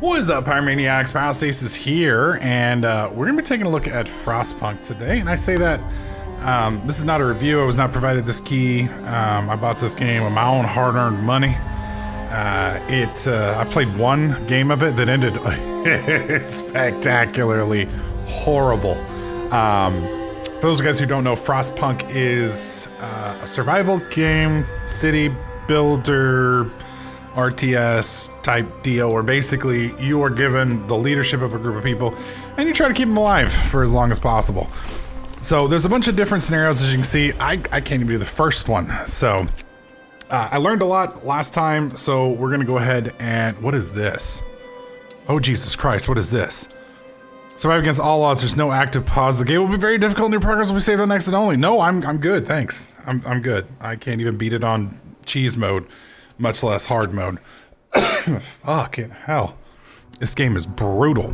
What is up, Pyromaniacs? Pyrostasis here, and we're going to be taking a look at Frostpunk today. And I say that this is not a review. I was not provided this key. I bought this game with my own hard-earned money. I played one game of it that ended spectacularly horrible. For those of you guys who don't know, Frostpunk is a survival game, city builder, RTS type deal where basically you are given the leadership of a group of people and you try to keep them alive for as long as possible. So there's a bunch of different scenarios, as you can see. I can't even do the first one. So I learned a lot last time, so we're gonna go ahead and, what is this? Oh, Jesus Christ, what is this? Survive against all odds, there's no active pause. The game will be very difficult and your progress will be saved on exit only. No, I'm good, thanks. I'm good. I can't even beat it on cheese mode, much less hard mode. Fucking hell. This game is brutal.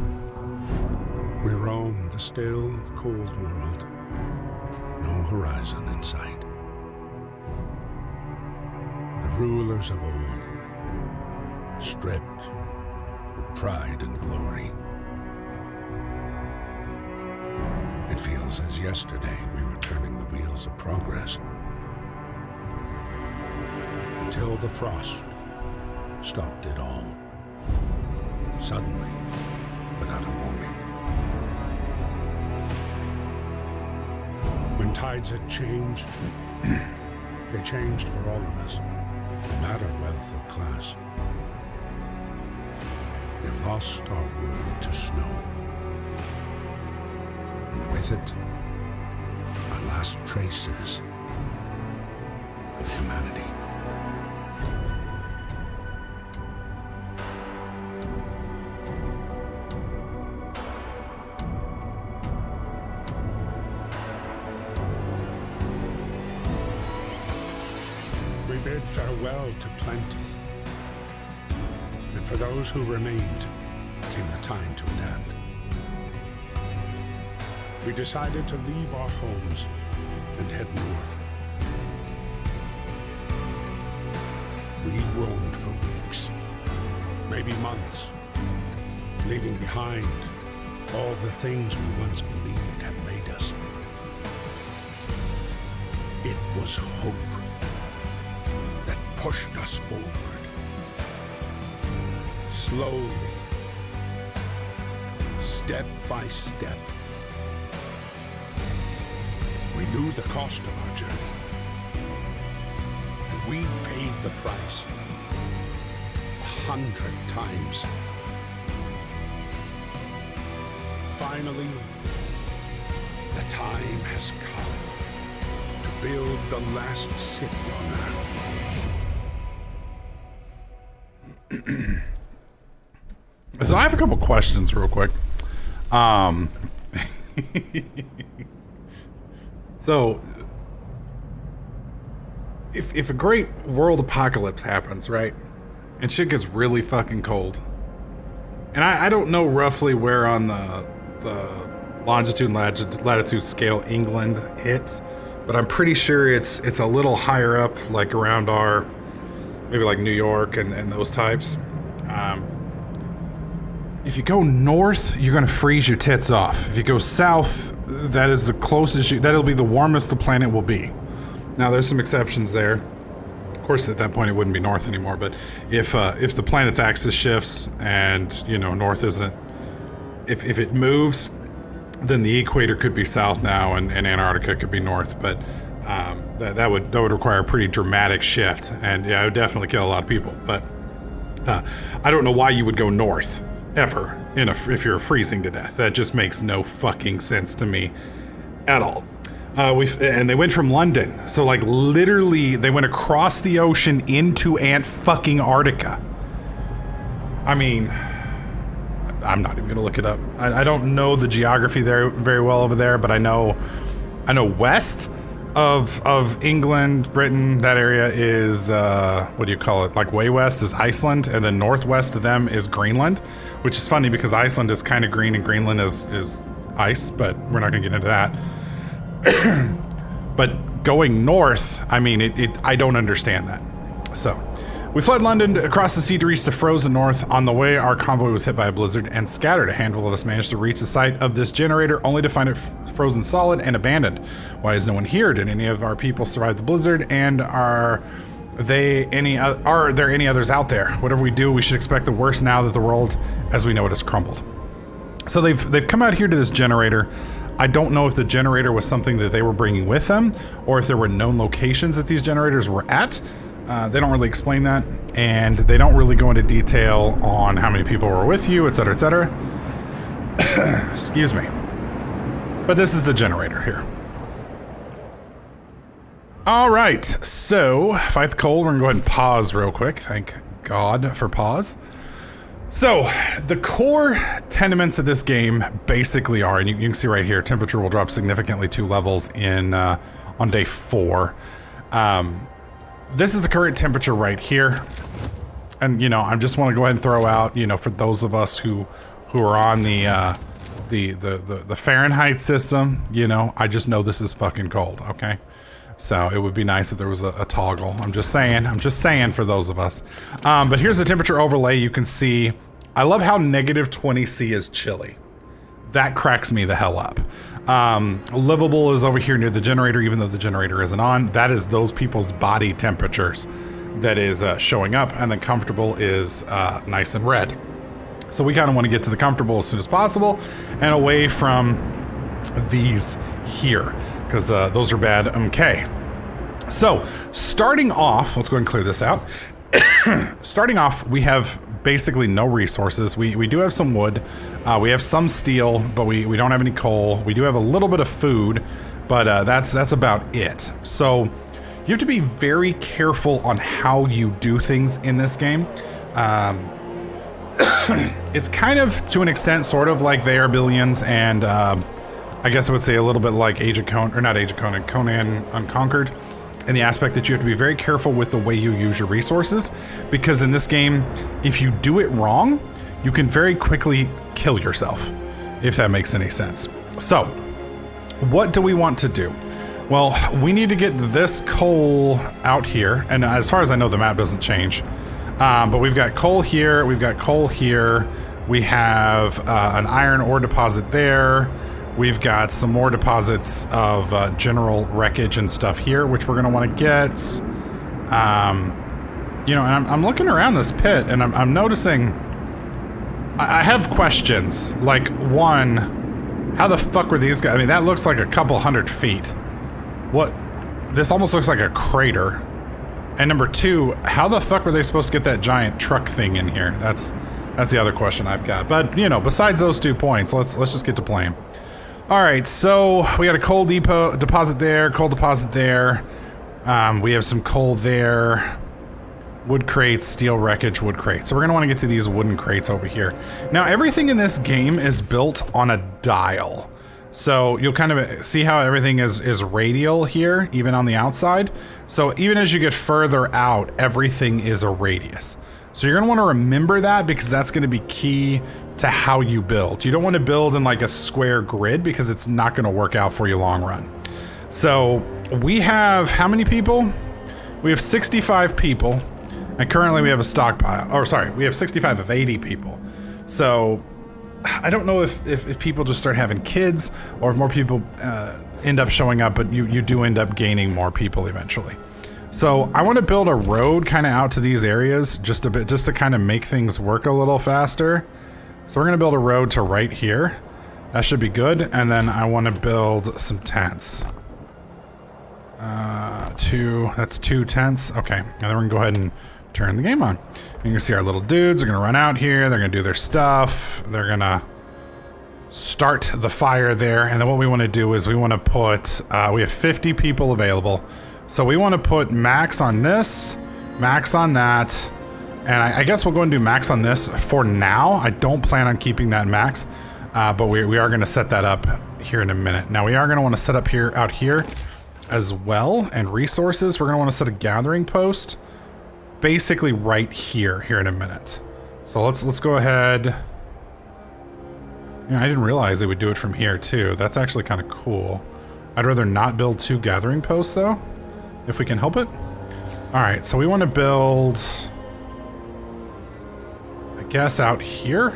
We roam the still, cold world. No horizon in sight. The rulers of old, stripped of pride and glory. It feels as yesterday we were turning the wheels of progress. Until the frost stopped it all. Suddenly, without a warning. When tides had changed, they changed for all of us, no matter wealth or class. We've lost our world to snow. And with it, our last traces of humanity. We bid farewell to plenty, and for those who remained came the time to adapt. We decided to leave our homes and head north. We roamed for weeks, maybe months, leaving behind all the things we once believed had made us. It was hope that pushed us forward. Slowly, step by step. We knew the cost of our journey, and we paid the price 100 times. Finally, the time has come to build the last city on Earth. So I have a couple questions real quick. So, if a great world apocalypse happens, right, and shit gets really fucking cold, and I don't know roughly where on the longitude and latitude scale England hits, but I'm pretty sure it's a little higher up, like around maybe like New York and those types. If you go north, you're gonna freeze your tits off. If you go south, that is the closest that'll be the warmest the planet will be. Now there's some exceptions there. Of course, at that point it wouldn't be north anymore, but if the planet's axis shifts and, you know, north isn't, if it moves, then the equator could be south now and Antarctica could be north, but that would require a pretty dramatic shift, and yeah, it would definitely kill a lot of people, but I don't know why you would go north ever if you're freezing to death. That just makes no fucking sense to me at all. And they went from London, so like literally they went across the ocean into Antarctica. I mean, I'm not even gonna look it up. I don't know the geography there very well over there, but I know west of England, Britain, that area is what do you call it? Like way west is Iceland, and then northwest of them is Greenland, which is funny because Iceland is kind of green and Greenland is ice, but we're not gonna get into that. But going north, I mean, I don't understand that. So We fled London across the sea to reach the frozen north. On the way, our convoy was hit by a blizzard and scattered. A handful of us managed to reach the site of this generator, only to find it frozen solid and abandoned. Why is no one here? Did any of our people survive the blizzard? And are there any others out there? Whatever we do, we should expect the worst now that the world as we know it has crumbled. So they've come out here to this generator. I don't know if the generator was something that they were bringing with them, or if there were known locations that these generators were at. They don't really explain that, and they don't really go into detail on how many people were with you, etc., etc. Excuse me. But this is the generator here. All right, so fight the cold. We're gonna go ahead and pause real quick. Thank God for pause. So the core tenements of this game basically are, and you can see right here, temperature will drop significantly 2 levels in on day 4. This is the current temperature right here, and you know, I just want to go ahead and throw out, you know, for those of us who are on the Fahrenheit system, you know, I just know this is fucking cold. Okay. So it would be nice if there was a toggle. I'm just saying for those of us. But here's the temperature overlay. You can see, I love how negative 20C is chilly. That cracks me the hell up. Livable is over here near the generator, even though the generator isn't on. That is those people's body temperatures that is showing up. And then comfortable is nice and red. So we kind of want to get to the comfortable as soon as possible and away from these here, because those are bad. Okay, so starting off, let's go ahead and clear this out. Starting off, we have basically no resources. We do have some wood, we have some steel, but we don't have any coal. We do have a little bit of food, but that's about it. So you have to be very careful on how you do things in this game. It's kind of, to an extent, sort of like They Are Billions, and I guess I would say a little bit like Age of Conan, or not Age of Conan, Conan Unconquered, in the aspect that you have to be very careful with the way you use your resources, because in this game, if you do it wrong, you can very quickly kill yourself, if that makes any sense. So, what do we want to do? Well, we need to get this coal out here, and as far as I know, the map doesn't change. But we've got coal here, we've got coal here, we have an iron ore deposit there. We've got some more deposits of general wreckage and stuff here, which we're going to want to get. You know, and I'm looking around this pit, and I'm noticing I have questions. Like, one, how the fuck were these guys? I mean, that looks like a couple 100 feet. What? This almost looks like a crater. And number 2, how the fuck were they supposed to get that giant truck thing in here? That's the other question I've got. But, you know, besides those 2 points, let's just get to playing. All right, so we got a coal deposit there, coal deposit there. We have some coal there. Wood crates, steel wreckage, wood crates. So we're gonna wanna get to these wooden crates over here. Now, everything in this game is built on a dial. So you'll kind of see how everything is radial here, even on the outside. So even as you get further out, everything is a radius. So you're gonna wanna remember that, because that's gonna be key to how you build. You don't want to build in like a square grid, because it's not going to work out for you long run. So we have how many people? We have 65 people, and currently we have a stockpile. Or sorry, we have 65 of 80 people. So I don't know if people just start having kids, or if more people end up showing up, but you do end up gaining more people eventually. So I want to build a road kind of out to these areas just a bit, just to kind of make things work a little faster. So we're going to build a road to right here. That should be good. And then I want to build some tents. That's 2 tents. Okay. And then we're going to go ahead and turn the game on. And you can see our little dudes are going to run out here. They're going to do their stuff. They're going to start the fire there. And then what we want to do is we want to put, we have 50 people available. So we want to put max on this, max on that. And I guess we'll go and do max on this for now. I don't plan on keeping that max, but we are going to set that up here in a minute. Now we are going to want to set up out here as well, and resources. We're going to want to set a gathering post basically right here in a minute. So let's go ahead. You know, I didn't realize they would do it from here too. That's actually kind of cool. I'd rather not build 2 gathering posts though, if we can help it. All right, so we want to build guess out here.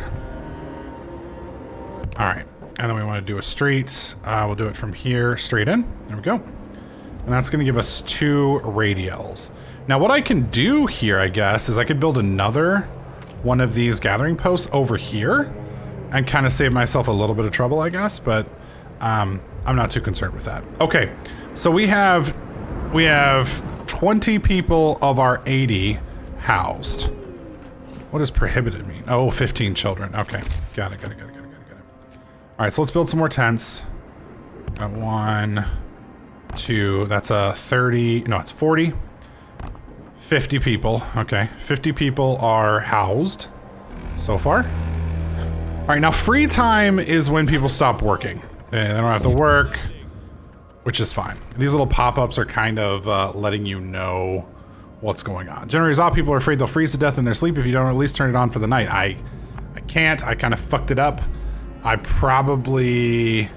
All right, and then we want to do a street. We'll do it from here straight in. There we go. And that's going to give us 2 radials. Now what I can do here, I guess, is I could build another one of these gathering posts over here and kind of save myself a little bit of trouble, I guess, but I'm not too concerned with that. Okay, so we have 20 people of our 80 housed. What does prohibited mean? Oh, 15 children. Okay, got it. All right, so let's build some more tents. Got 1, 2, that's a 30, no, it's 40. 50 people, okay. 50 people are housed so far. All right, now free time is when people stop working. They don't have to work, which is fine. These little pop-ups are kind of letting you know what's going on. Generators off, people are afraid they'll freeze to death in their sleep if you don't at least turn it on for the night. I can't, I kind of fucked it up. I probably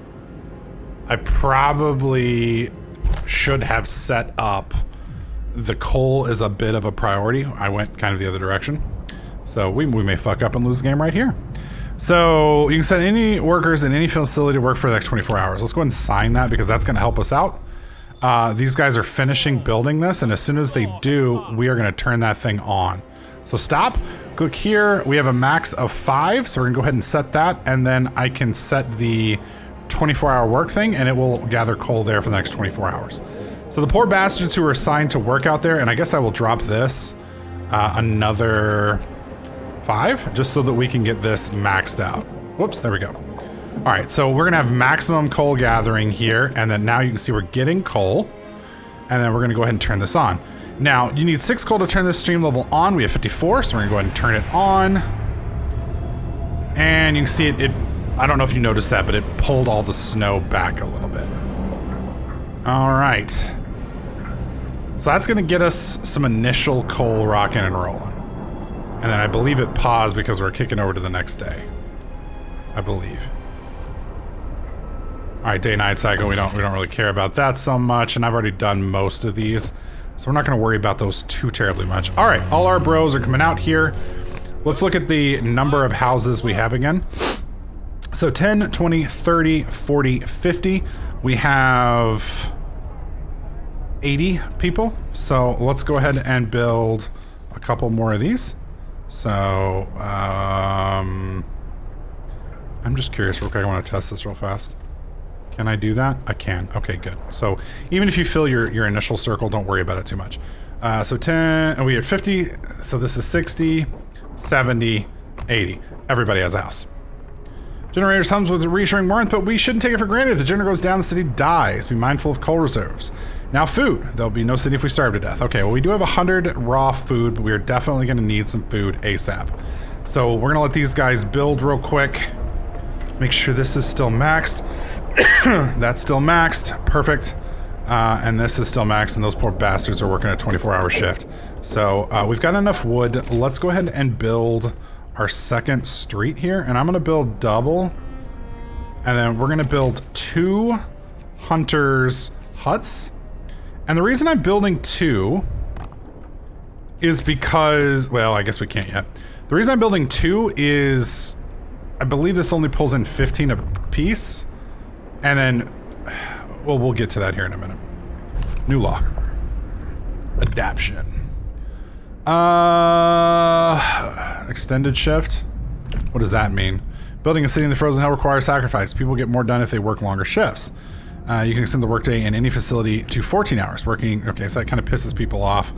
should have set up the coal is a bit of a priority. I went kind of the other direction. So we may fuck up and lose the game right here. So you can send any workers in any facility to work for the next 24 hours. Let's go ahead and sign that because that's going to help us out. These guys are finishing building this, and as soon as they do, we are going to turn that thing on. So stop, click here. We have a max of 5, so we're gonna go ahead and set that, and then I can set the 24-hour work thing, and it will gather coal there for the next 24 hours. So the poor bastards who are assigned to work out there, and I guess I will drop this another 5, just so that we can get this maxed out. Whoops, there we go. All right, so we're gonna have maximum coal gathering here, and then now you can see we're getting coal, and then we're gonna go ahead and turn this on. Now, you need 6 coal to turn this stream level on. We have 54, so we're gonna go ahead and turn it on. And you can see it, I don't know if you noticed that, but it pulled all the snow back a little bit. All right. So that's gonna get us some initial coal rocking and rolling. And then I believe it paused because we're kicking over to the next day. I believe. All right, day-night cycle, we don't really care about that so much, and I've already done most of these. So we're not gonna worry about those too terribly much. All right, all our bros are coming out here. Let's look at the number of houses we have again. So 10, 20, 30, 40, 50. We have 80 people. So let's go ahead and build a couple more of these. So, I'm just curious real quick, I wanna test this real fast. Can I do that? I can. Okay, good. So even if you fill your initial circle, don't worry about it too much. So 10, and we had 50, so this is 60, 70, 80. Everybody has a house. Generator comes with a reassuring warrant, but we shouldn't take it for granted. If the generator goes down, the city dies. Be mindful of coal reserves. Now food. There'll be no city if we starve to death. Okay, well we do have 100 raw food, but we are definitely gonna need some food ASAP. So we're gonna let these guys build real quick. Make sure this is still maxed. That's still maxed, perfect. And this is still maxed, and those poor bastards are working a 24-hour shift. So we've got enough wood. Let's go ahead and build our second street here, and I'm gonna build double, and then we're gonna build 2 hunters' huts. And the reason I'm building 2 is because, well, I guess we can't yet. The reason I'm building 2 is I believe this only pulls in 15 a piece. And then, well, we'll get to that here in a minute. New law. Adaption. Extended shift? What does that mean? Building a city in the frozen hell requires sacrifice. People get more done if they work longer shifts. You can extend the workday in any facility to 14 hours. Working, okay, so that kind of pisses people off.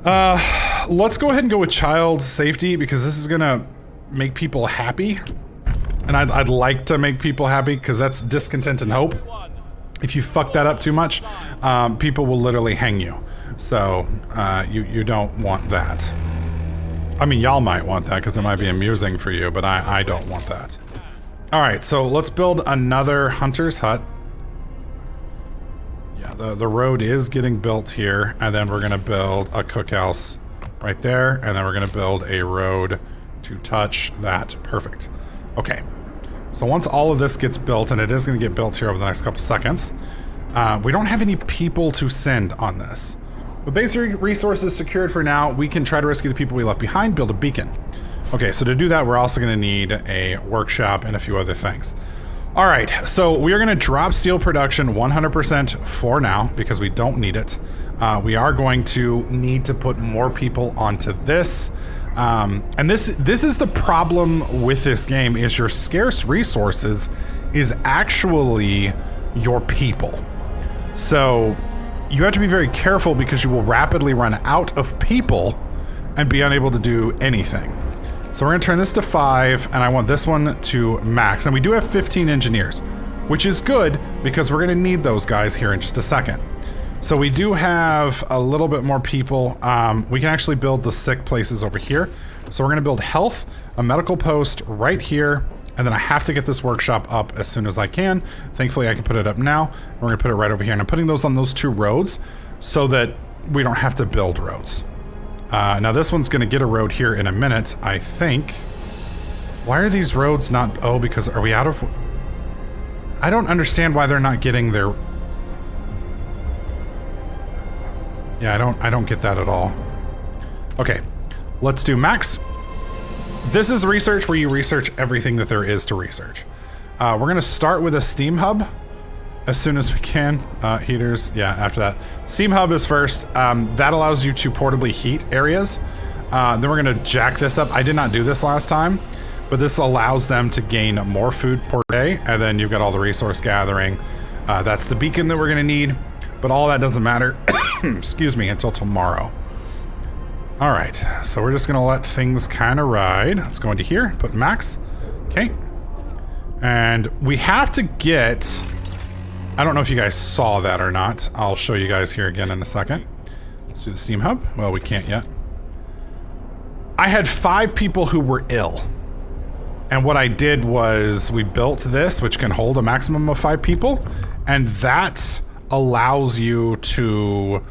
Let's go ahead and go with child safety because this is gonna make people happy. And I'd like to make people happy because that's discontent and hope. If you fuck that up too much, people will literally hang you. So you don't want that. I mean, y'all might want that because it might be amusing for you, but I don't want that. All right, so let's build another hunter's hut. Yeah, the road is getting built here, and then we're gonna build a cookhouse right there, and then we're gonna build a road to touch that. Perfect. Okay. So once all of this gets built, and it is going to get built here over the next couple seconds, we don't have any people to send on this. With basic resources secured for now, we can try to rescue the people we left behind, build a beacon. Okay, so to do that, we're also going to need a workshop and a few other things. All right, so we are going to drop steel production 100% for now because we don't need it. We are going to need to put more people onto this. And this is the problem with this game, is your scarce resources is actually your people. So you have to be very careful because you will rapidly run out of people and be unable to do anything. So we're going to turn this to 5, and I want this one to max. And we do have 15 engineers, which is good because we're going to need those guys here in just a second. So we do have a little bit more people. We can actually build the sick places over here. So we're going to build health, a medical post right here, and then I have to get this workshop up as soon as I can. Thankfully, I can put it up now. We're going to put it right over here, and I'm putting those on those 2 roads so that we don't have to build roads. Now this one's going to get a road here in a minute, I think. Why are these roads not... Oh, because are we out of... I don't understand why they're not getting their... Yeah, I don't get that at all. Okay, let's do max. This is research where you research everything that there is to research. We're going to start with a steam hub as soon as we can. Heaters, yeah, after that. Steam hub is first. That allows you to portably heat areas. Then we're going to jack this up. I did not do this last time, but this allows them to gain more food per day. And then you've got all the resource gathering. That's the beacon that we're going to need, but all that doesn't matter, excuse me, until tomorrow. All right, so we're just going to let things kind of ride. Let's go into here, put max. Okay. And we have to get... I don't know if you guys saw that or not. I'll show you guys here again in a second. Let's do the steam hub. Well, we can't yet. I had 5 people who were ill. And what I did was we built this, which can hold a maximum of 5 people. And that allows you to...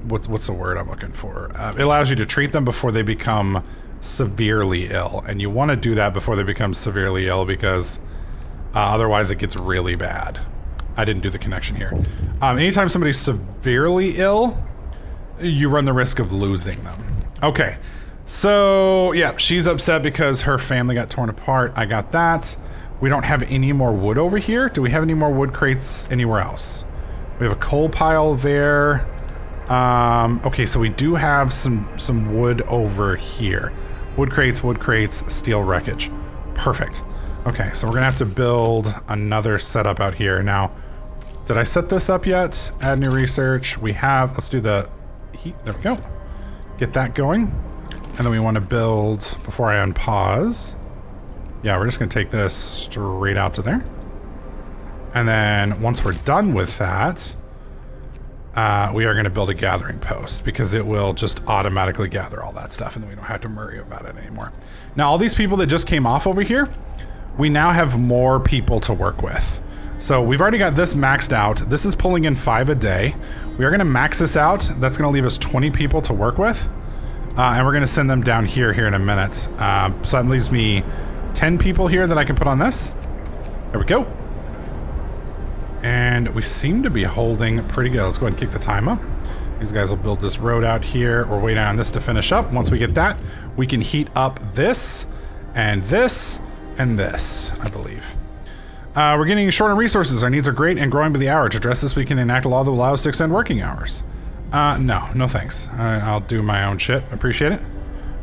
what's the word I'm looking for? It allows you to treat them before they become severely ill. And you want to do that before they become severely ill because... otherwise it gets really bad. I didn't do the connection here. Anytime somebody's severely ill, you run the risk of losing them. Okay, so yeah, she's upset because her family got torn apart. I got that. We don't have any more wood over here. Do we have any more wood crates anywhere else? We have a coal pile there. Okay, so we do have some wood over here. Wood crates, steel wreckage. Perfect. Okay, so we're gonna have to build another setup out here. Now, did I set this up yet? Add new research. We have, let's do the heat, there we go. Get that going. And then we wanna build, before I unpause, yeah, we're just gonna take this straight out to there. And then once we're done with that, we are gonna build a gathering post because it will just automatically gather all that stuff and then we don't have to worry about it anymore. Now, all these people that just came off over here, we now have more people to work with. So we've already got this maxed out. This is pulling in 5 a day. We are gonna max this out. That's gonna leave us 20 people to work with. And we're gonna send them down here in a minute. So that leaves me 10 people here that I can put on this. There we go. And we seem to be holding pretty good. Let's go ahead and kick the time up. These guys will build this road out here. We're waiting on this to finish up. Once we get that, we can heat up this and this and this, I believe. We're getting short on resources. Our needs are great and growing by the hour. To address this, we can enact a law that will allow us to extend working hours. No thanks. I'll do my own shit. Appreciate it.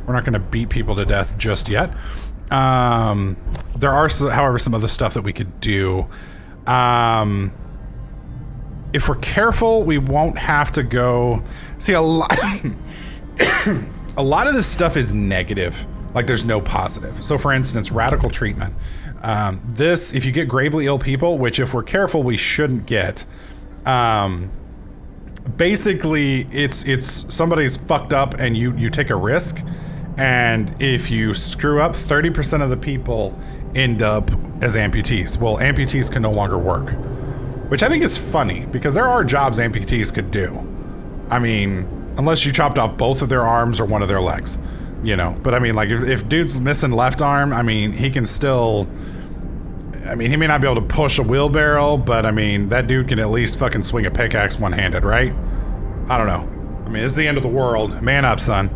We're not going to beat people to death just yet. There are, however, some other stuff that we could do. If we're careful, we won't have to go... See, a lot of this stuff is negative. Like, there's no positive. So, for instance, radical treatment. This, if you get gravely ill people, which if we're careful, we shouldn't get, basically, it's somebody's fucked up and you take a risk. And if you screw up, 30% of the people end up as amputees. Well, amputees can no longer work. Which I think is funny, because there are jobs amputees could do. I mean, unless you chopped off both of their arms or one of their legs. You know, but I mean, like, if dude's missing left arm, I mean, he can still... I mean, he may not be able to push a wheelbarrow, but I mean, that dude can at least fucking swing a pickaxe one-handed, right? I don't know. I mean, it's the end of the world. Man up, son.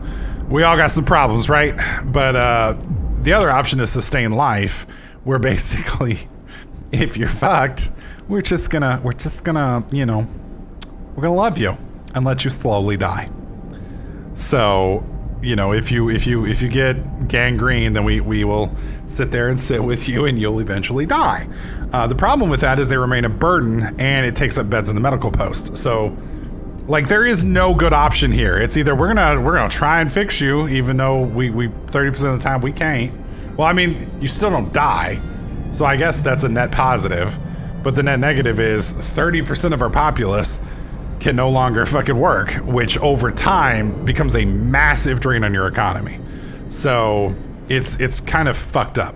we all got some problems, right? But the other option is sustain life, where basically, if you're fucked, we're just gonna, you know, we're gonna love you and let you slowly die. So, you know, if you get gangrene, then we will sit there and sit with you, and you'll eventually die. The problem with that is they remain a burden, and it takes up beds in the medical post. So, like, there is no good option here. It's either we're gonna try and fix you, even though we 30% of the time we can't. Well, I mean, you still don't die, so I guess that's a net positive. But the net negative is 30% of our populace can no longer fucking work, which over time becomes a massive drain on your economy. So it's kind of fucked up.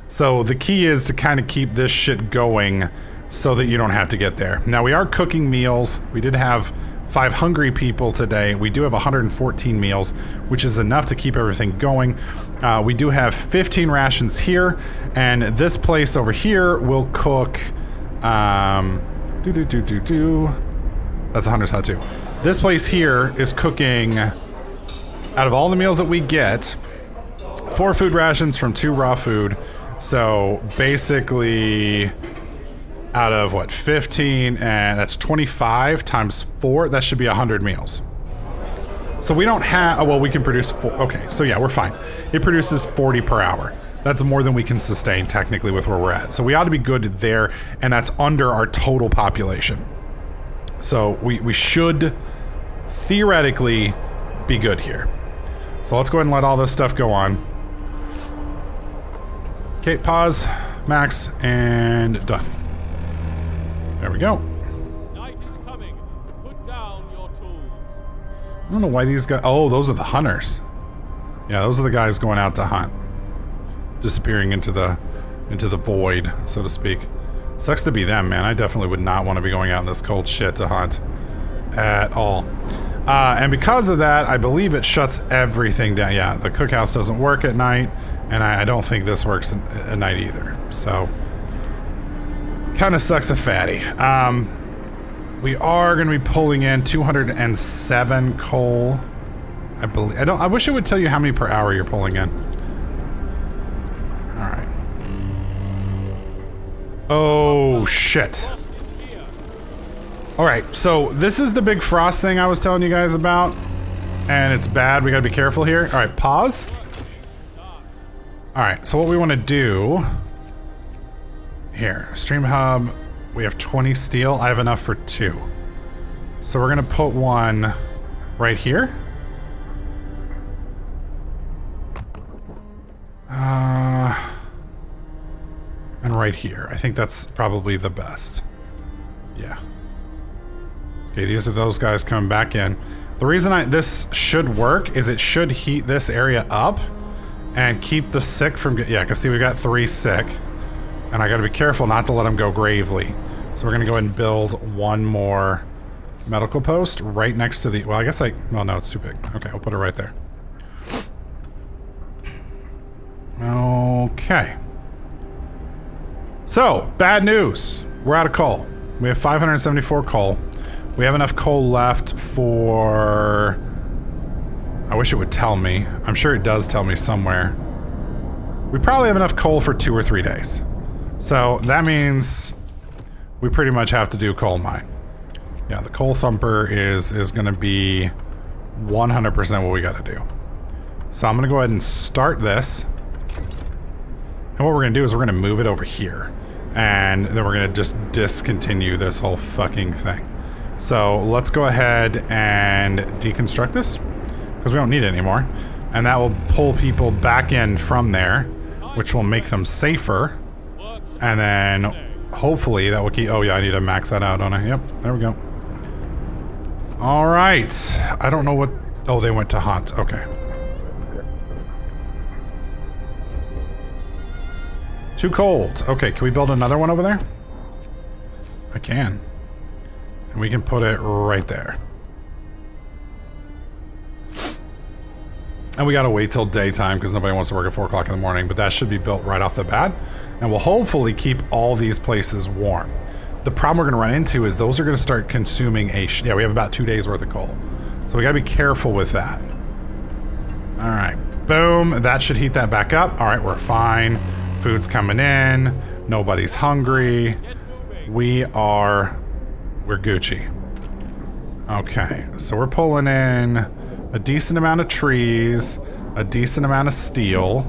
So the key is to kind of keep this shit going so that you don't have to get there. Now, we are cooking meals. We did have 5 hungry people today. We do have 114 meals, which is enough to keep everything going. We do have 15 rations here, and this place over here will cook that's a hunter's hut too. This place here is cooking, out of all the meals that we get, 4 food rations from 2 raw food. So basically, out of what, 15, and that's 25 times 4, that should be 100 meals. So we don't have, oh, well, we can produce 4, okay, so yeah, we're fine. It produces 40 per hour. That's more than we can sustain technically with where we're at. So we ought to be good there, and that's under our total population. So we should theoretically be good here. So let's go ahead and let all this stuff go on. Okay, pause, max, and done. There we go. Night is coming. Put down your tools. I don't know why these guys... Oh, those are the hunters. Yeah, those are the guys going out to hunt. Disappearing into the void, so to speak. Sucks to be them, man. I definitely would not want to be going out in this cold shit to hunt at all. And because of that, I believe it shuts everything down. Yeah, the cookhouse doesn't work at night, and I don't think this works at night either. So, kind of sucks a fatty. We are going to be pulling in 207 coal. I believe. I wish it would tell you how many per hour you're pulling in. All right. Oh, shit. All right, so this is the big frost thing I was telling you guys about, and it's bad. We gotta be careful here. All right, pause. All right, so what we want to do here, stream hub, we have 20 steel. I have enough for 2. So we're gonna put one right here. And right here. I think that's probably the best. Yeah. Okay, these are those guys coming back in. The reason this should work is it should heat this area up and keep the sick from... Yeah, because see, we got 3 sick. And I gotta be careful not to let them go gravely. So we're gonna go ahead and build 1 more medical post right next to the... Well, I guess well, no, it's too big. Okay, I'll put it right there. Okay. So, bad news. We're out of coal. We have 574 coal. We have enough coal left for... I wish it would tell me. I'm sure it does tell me somewhere. We probably have enough coal for 2 or 3 days. So, that means we pretty much have to do coal mine. Yeah, the coal thumper is going to be 100% what we got to do. So, I'm going to go ahead and start this. And what we're going to do is we're going to move it over here. And then we're going to just discontinue this whole fucking thing. So let's go ahead and deconstruct this, because we don't need it anymore. And that will pull people back in from there, which will make them safer. And then hopefully that will keep... Oh yeah, I need to max that out, don't I? Yep, there we go. All right. I don't know what... Oh, they went to hunt. Okay. Too cold. Okay, can we build another one over there? I can. And we can put it right there. And we gotta wait till daytime because nobody wants to work at 4 o'clock in the morning, but that should be built right off the bat. And we'll hopefully keep all these places warm. The problem we're gonna run into is those are gonna start consuming yeah, we have about 2 days worth of coal. So we gotta be careful with that. All right, boom. That should heat that back up. All right, we're fine. Food's coming in. Nobody's hungry. We're Gucci. Okay, so we're pulling in a decent amount of trees, a decent amount of steel.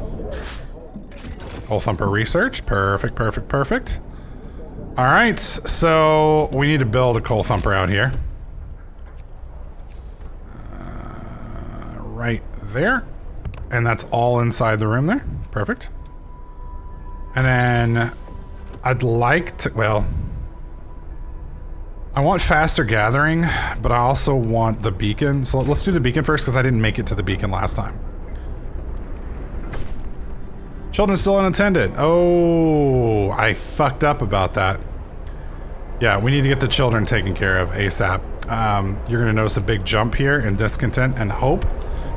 Hole thumper research. Perfect, perfect, perfect. All right, so we need to build a coal thumper out here. Right there. And that's all inside the room there. Perfect. And then I'd like to, well, I want faster gathering, but I also want the beacon. So let's do the beacon first because I didn't make it to the beacon last time. Children still unattended. Oh, I fucked up about that. Yeah, we need to get the children taken care of ASAP. You're going to notice a big jump here in discontent and hope.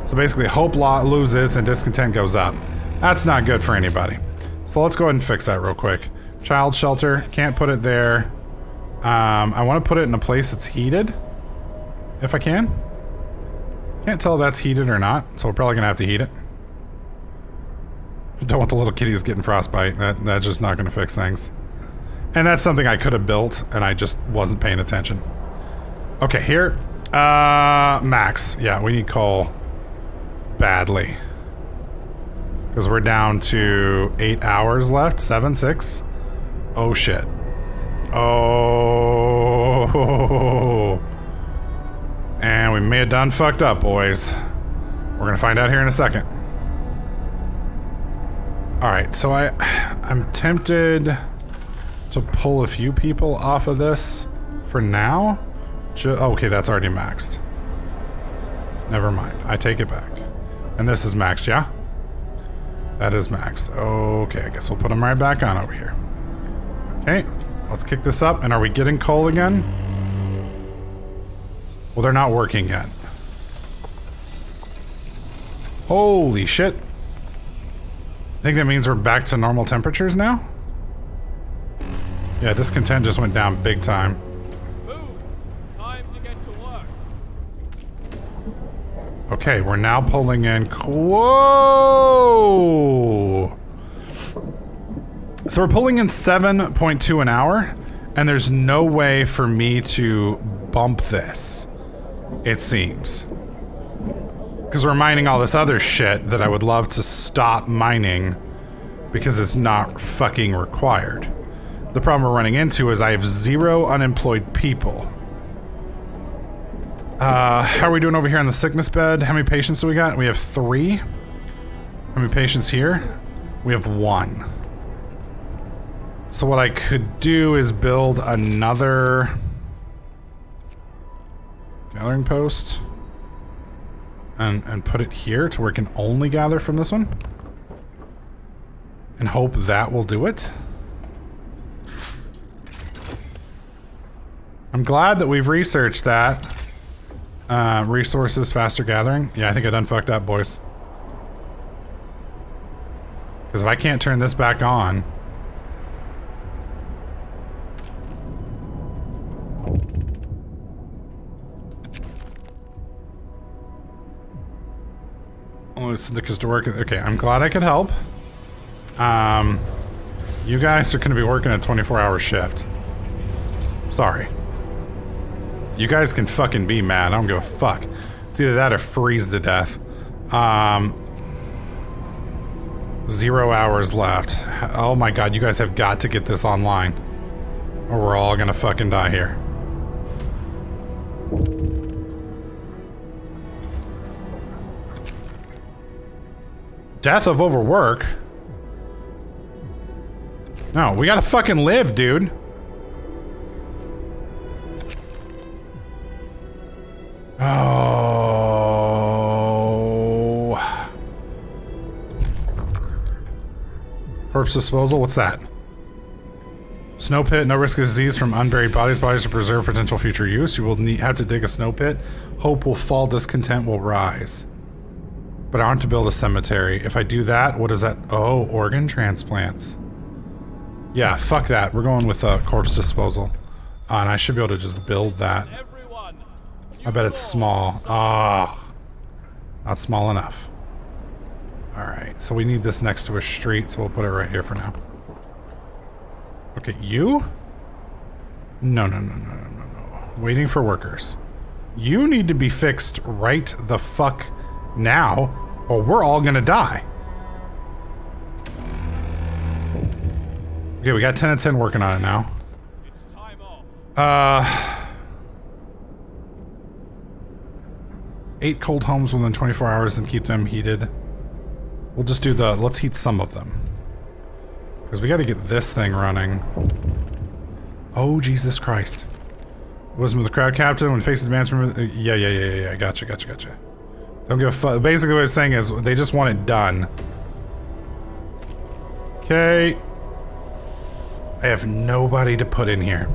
So basically, hope loses and discontent goes up. That's not good for anybody. So let's go ahead and fix that real quick. Child shelter, can't put it there. I want to put it in a place that's heated, if I can. Can't tell if that's heated or not, so we're probably going to have to heat it. Don't want the little kitties getting frostbite. That's just not going to fix things. And that's something I could have built, and I just wasn't paying attention. Okay, here. Max. Yeah, we need coal. Badly. Because we're down to 8 hours left. 7, 6. Oh, shit. Oh. And we may have done fucked up, boys. We're going to find out here in a second. Alright, so I'm tempted to pull a few people off of this for now. Okay, that's already maxed. Never mind. I take it back. And this is maxed, yeah? That is maxed. Okay, I guess we'll put them right back on over here. Okay, let's kick this up. And are we getting coal again? Well, they're not working yet. Holy shit. I think that means we're back to normal temperatures now? Yeah, discontent just went down big time. Move! Time to get to work. Okay, we're now pulling in... Whoa! So we're pulling in 7.2 an hour, and there's no way for me to bump this, it seems. Because we're mining all this other shit that I would love to stop mining because it's not fucking required. The problem we're running into is I have 0 unemployed people. How are we doing over here on the sickness bed? How many patients do we got? We have 3. How many patients here? We have 1. So what I could do is build another gathering post. And put it here to where it can only gather from this one. And hope that will do it. I'm glad that we've researched that. Resources, faster gathering. Yeah, I think I done fucked up, boys. Because if I can't turn this back on... Oh, it's because to work. Okay, I'm glad I could help. You guys are going to be working a 24-hour shift. Sorry. You guys can fucking be mad. I don't give a fuck. It's either that or freeze to death. 0 hours left. Oh my god, you guys have got to get this online. Or we're all gonna fucking die here. Death of overwork? No, we gotta fucking live, dude. Oh. Corpse disposal, what's that? Snow pit, no risk of disease from unburied bodies. Bodies to preserve potential future use. You will have to dig a snow pit. Hope will fall, discontent will rise. But I want to build a cemetery. If I do that, what is that? Oh, organ transplants. Yeah, fuck that. We're going with corpse disposal. And I should be able to just build that. Everyone, I bet it's small. Ah, not small enough. Alright, so we need this next to a street, so we'll put it right here for now. Okay, you? No. Waiting for workers. You need to be fixed right the fuck now, or we're all gonna die. Okay, we got 10 and 10 working on it now. It's time off. 8 cold homes within 24 hours and keep them heated. We'll just do let's heat some of them. Because we gotta get this thing running. Oh, Jesus Christ. Wisdom of the crowd captain when facing demands from... Yeah. Gotcha. Don't give a fuck. Basically what it's saying is they just want it done. Okay. I have nobody to put in here.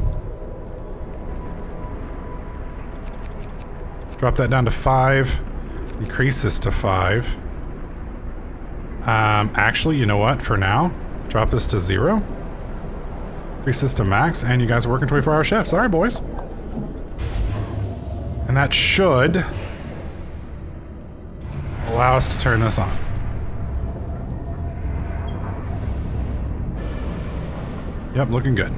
Drop that down to 5. Increase this to 5. Actually, you know what? For now, drop this to 0. Increase this to max, and you guys are working 24-hour shifts. All right, boys. And that should allow us to turn this on. Yep, looking good.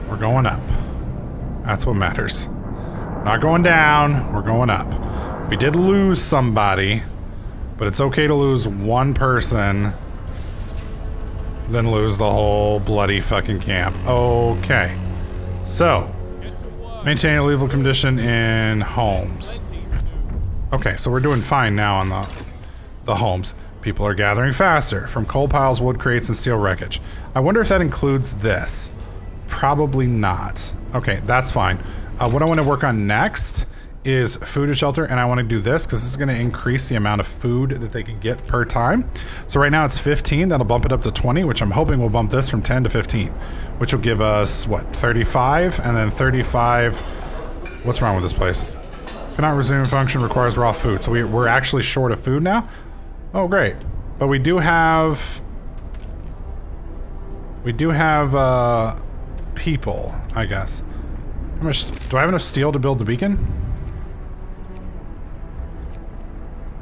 We're going up. That's what matters. Not going down, we're going up. We did lose somebody, but it's okay to lose one person than lose the whole bloody fucking camp. Okay. So, maintain a lethal condition in homes. Okay, so we're doing fine now on the homes. People are gathering faster from coal piles, wood crates, and steel wreckage. I wonder if that includes this. Probably not. Okay, that's fine. What I want to work on next is food and shelter, and I want to do this because this is going to increase the amount of food that they can get per time. So right now it's 15. That'll bump it up to 20, which I'm hoping will bump this from 10 to 15, which will give us, what, 35? And then 35... What's wrong with this place? Cannot resume function, requires raw food. So we're actually short of food now? Oh, great. But we do have... people, I guess. How much... Do I have enough steel to build the beacon?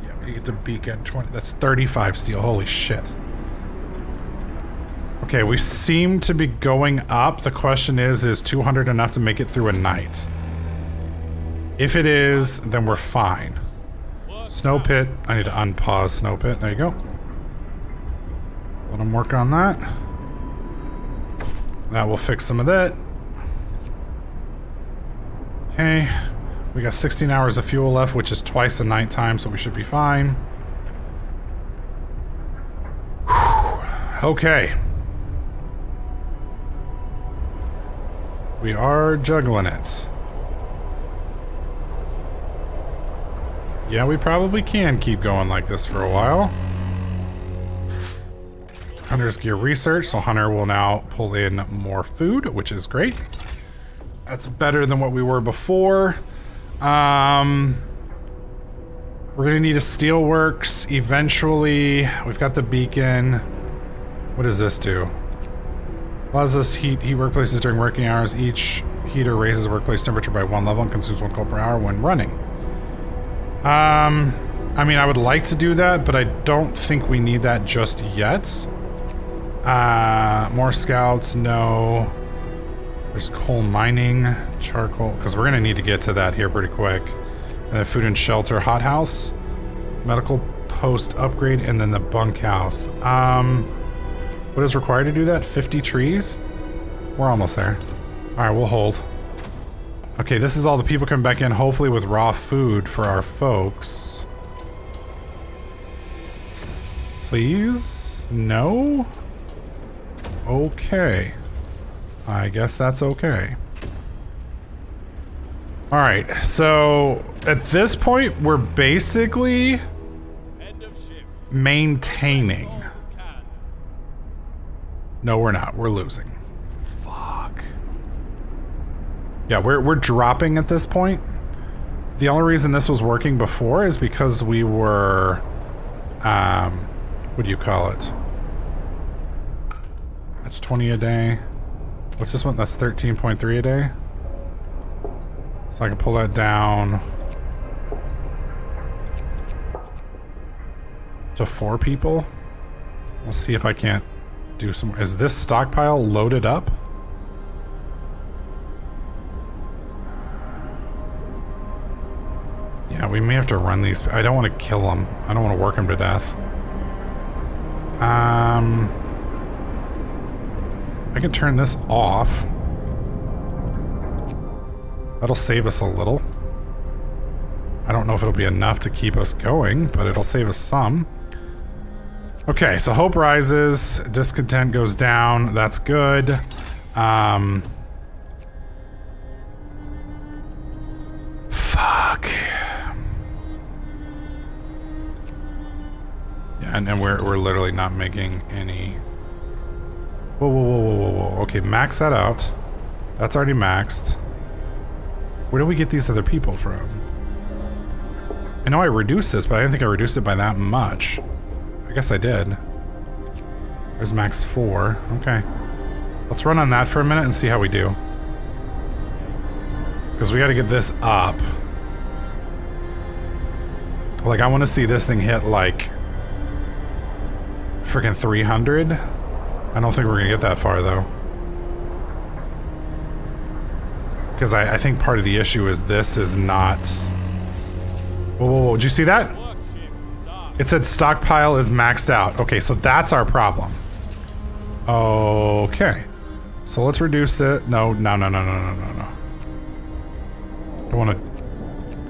Yeah, we get the beacon. 20... That's 35 steel. Holy shit. Okay, we seem to be going up. The question is 200 enough to make it through a night? If it is, then we're fine. Snow pit. I need to unpause snow pit. There you go. Let them work on that. That will fix some of that. Okay. We got 16 hours of fuel left, which is twice the nighttime, so we should be fine. Whew. Okay. We are juggling it. Yeah, we probably can keep going like this for a while. Hunter's gear research, so Hunter will now pull in more food, which is great. That's better than what we were before. We're gonna need a steelworks eventually. We've got the beacon. What does this do? Allows us heat workplaces during working hours. Each heater raises the workplace temperature by 1 level and consumes 1 coal per hour when running. I mean, I would like to do that, but I don't think we need that just yet. More scouts, no. There's coal mining, charcoal, because we're gonna need to get to that here pretty quick. And then food and shelter, hothouse, medical post upgrade, and then the bunkhouse. What is required to do that? 50 trees? We're almost there. Alright, we'll hold. Okay, this is all the people coming back in, hopefully with raw food for our folks. Please? No? Okay. I guess that's okay. Alright, so at this point, we're basically End of shift. maintaining. No, we're not. We're losing. Fuck. Yeah, we're dropping at this point. The only reason this was working before is because we were, what do you call it? That's 20 a day. What's this one? That's 13.3 a day. So I can pull that down. to 4 people. We'll see if I can't do some. Is this stockpile loaded up? Yeah, we may have to run these. I don't want to kill them. I don't want to work them to death. I can turn this off. That'll save us a little. I don't know if it'll be enough to keep us going, but it'll save us some. Okay, so hope rises, discontent goes down. That's good. Fuck. Yeah, and we're literally not making any. Whoa, whoa, whoa, whoa, whoa, whoa. Okay, max that out. That's already maxed. Where do we get these other people from? I know I reduced this, but I didn't think I reduced it by that much. I guess I did. There's max 4. Okay. Let's run on that for a minute and see how we do. Because we got to get this up. Like, I want to see this thing hit, like, freaking 300. I don't think we're going to get that far, though. Because I think part of the issue is this is not... Whoa, whoa, whoa. Did you see that? It said stockpile is maxed out. Okay, so that's our problem. Okay. So let's reduce it. No. Don't want to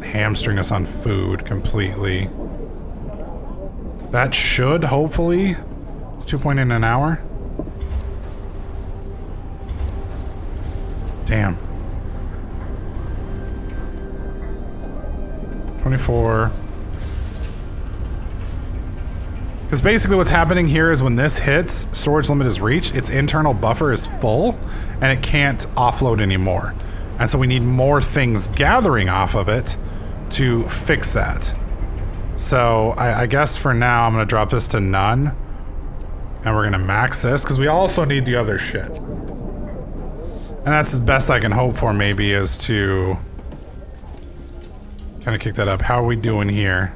hamstring us on food completely. That should, hopefully... It's 2.8 an hour. Damn. 24. Because basically what's happening here is when this hits, storage limit is reached, its internal buffer is full, and it can't offload anymore. And so we need more things gathering off of it to fix that. So I guess for now I'm going to drop this to none. And we're going to max this, because we also need the other shit. And that's the best I can hope for, maybe, is to kind of kick that up. How are we doing here?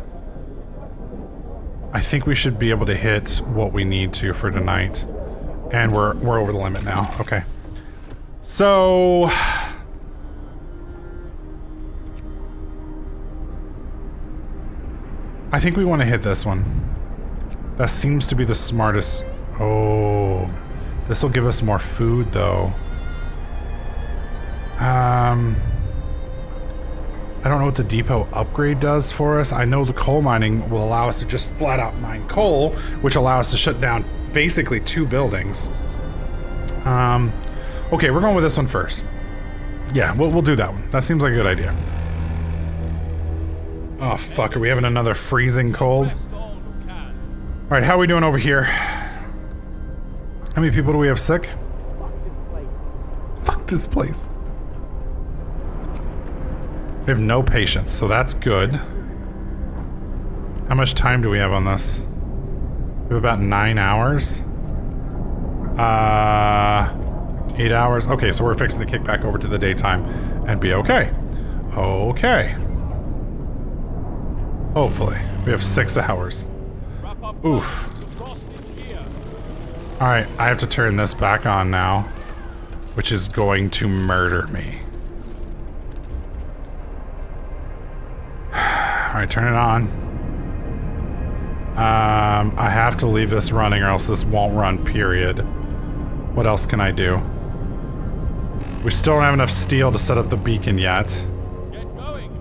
I think we should be able to hit what we need to for tonight. And we're over the limit now. Okay. So... I think we want to hit this one. That seems to be the smartest... Oh... This will give us more food, though. I don't know what the depot upgrade does for us. I know the coal mining will allow us to just flat out mine coal, which allow us to shut down basically 2 buildings. Okay, we're going with this one first. Yeah, we'll do that one. That seems like a good idea. Oh, fuck. Are we having another freezing cold? Alright, how are we doing over here? How many people do we have sick? Fuck this place. We have no patience, so that's good. How much time do we have on this? We have about 9 hours. 8 hours. Okay, so we're fixing to kick back over to the daytime and be okay. Okay. Hopefully. We have 6 hours. Oof. Alright, I have to turn this back on now, which is going to murder me. Alright, turn it on. I have to leave this running or else this won't run, period. What else can I do? We still don't have enough steel to set up the beacon yet. Get going.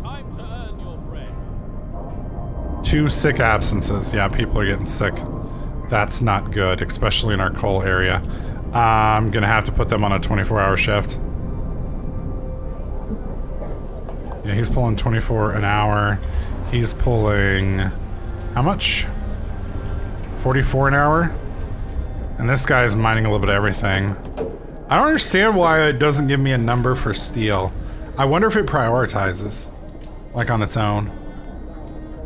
Time to earn your bread. 2 sick absences. Yeah, people are getting sick. That's not good, especially in our coal area. I'm gonna have to put them on a 24-hour shift. Yeah, he's pulling 24 an hour. He's pulling... how much? 44 an hour? And this guy's mining a little bit of everything. I don't understand why it doesn't give me a number for steel. I wonder if it prioritizes, like on its own.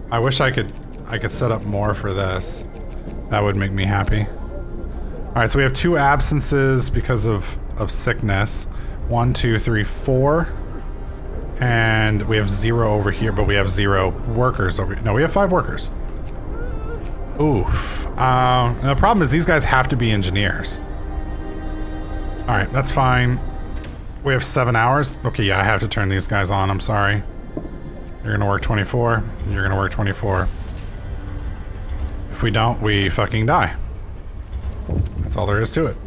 I wish I could set up more for this. That would make me happy. Alright, so we have 2 absences because of sickness. 1, 2, 3, 4. And we have 0 over here, but we have 0 workers over here. No, we have 5 workers. Oof. And the problem is these guys have to be engineers. All right, that's fine. We have 7 hours. Okay, yeah, I have to turn these guys on. I'm sorry. You're gonna work 24. You're gonna work 24. If we don't, we fucking die. That's all there is to it.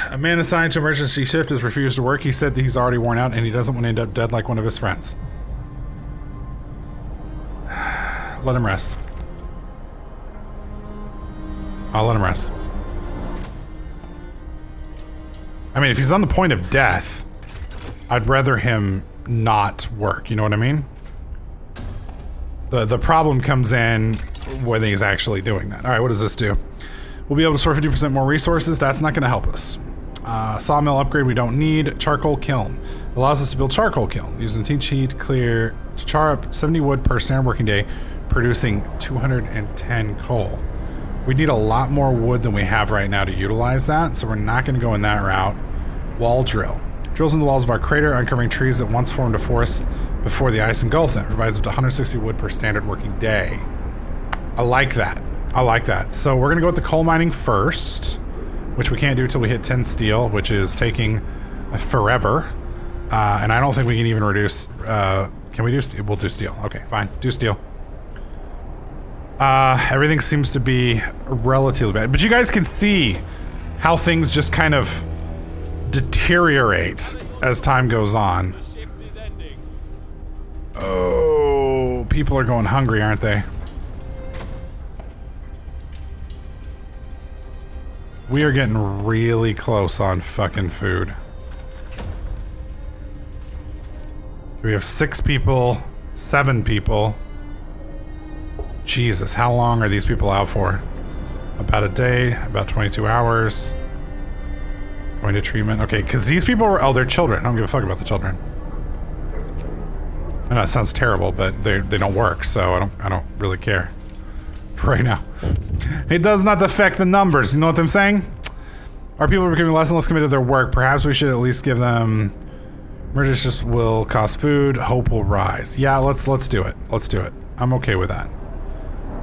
A man assigned to emergency shift has refused to work. He said that he's already worn out and he doesn't want to end up dead like one of his friends. Let him rest. I'll let him rest. I mean, if he's on the point of death, I'd rather him not work. You know what I mean? The problem comes in when he's actually doing that. All right, what does this do? We'll be able to store 50% more resources. That's not going to help us. Sawmill upgrade we don't need. Charcoal kiln. Allows us to build charcoal kiln. Using teach heat to char up 70 wood per standard working day, producing 210 coal. We need a lot more wood than we have right now to utilize that, so we're not going to go in that route. Wall drill. Drills in the walls of our crater, uncovering trees that once formed a forest before the ice engulfed them. Provides up to 160 wood per standard working day. I like that. I like that. So we're going to go with the coal mining first, which we can't do until we hit 10 steel, which is taking forever. And I don't think we can even reduce... can we do steel? We'll do steel. Okay, fine. Do steel. Everything seems to be relatively bad. But you guys can see how things just kind of deteriorate as time goes on. The shift is ending. Oh, people are going hungry, aren't they? We are getting really close on fucking food. We have 6 people, 7 people. Jesus, how long are these people out for? About a day, about 22 hours. Going to treatment. Okay, because these people are... Oh, they're children. I don't give a fuck about the children. I know it sounds terrible, but they don't work, so I don't really care. For right now. It does not affect the numbers, you know what I'm saying? Our people are becoming less and less committed to their work. Perhaps we should at least give them... Emergencies will cost food. Hope will rise. Yeah, let's do it. Let's do it. I'm okay with that.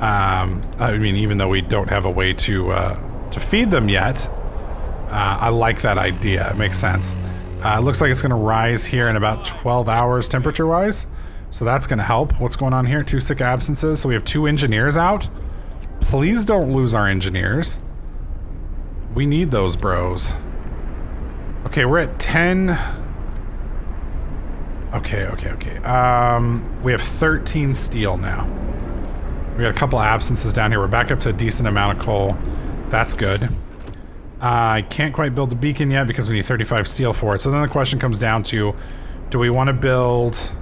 I mean, even though we don't have a way to feed them yet, I like that idea. It makes sense. It looks like it's going to rise here in about 12 hours temperature-wise, so that's going to help. What's going on here? 2 sick absences. So we have 2 engineers out. Please don't lose our engineers. We need those bros. Okay, we're at 10. Okay. We have 13 steel now. We got a couple absences down here. We're back up to a decent amount of coal. That's good. I can't quite build the beacon yet because we need 35 steel for it. So then the question comes down to, do we want to build...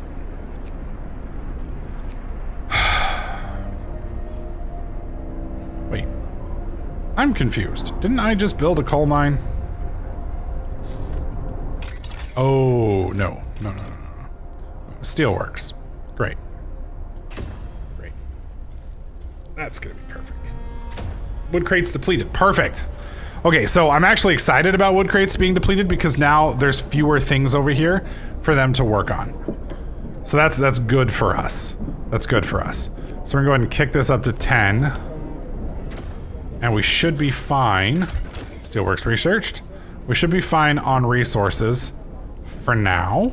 Wait. I'm confused. Didn't I just build a coal mine? Oh, no. No. Steel works. Great. That's gonna be perfect. Wood crates depleted. Perfect. Okay, so I'm actually excited about wood crates being depleted because now there's fewer things over here for them to work on. So that's good for us. That's good for us. So we're gonna go ahead and kick this up to 10. And we should be fine. Steelworks researched. We should be fine on resources for now.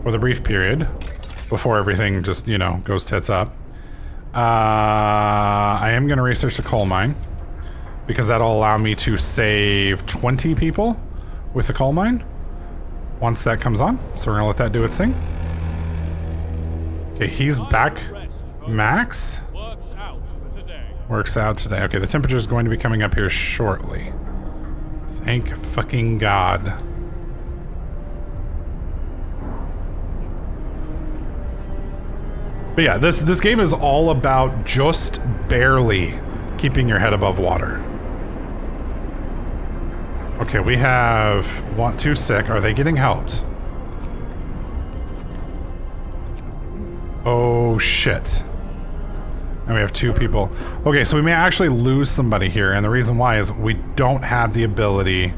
For the brief period. Before everything just, you know, goes tits up. I am going to research the coal mine. Because that'll allow me to save 20 people with the coal mine. Once that comes on. So we're going to let that do its thing. Okay, he's back. Max. Works out today. Okay, the temperature is going to be coming up here shortly. Thank fucking God. But yeah, this game is all about just barely keeping your head above water. Okay, we have 2 sick. Are they getting helped? Oh shit. And we have 2 people. Okay, so we may actually lose somebody here, and the reason why is we don't have the ability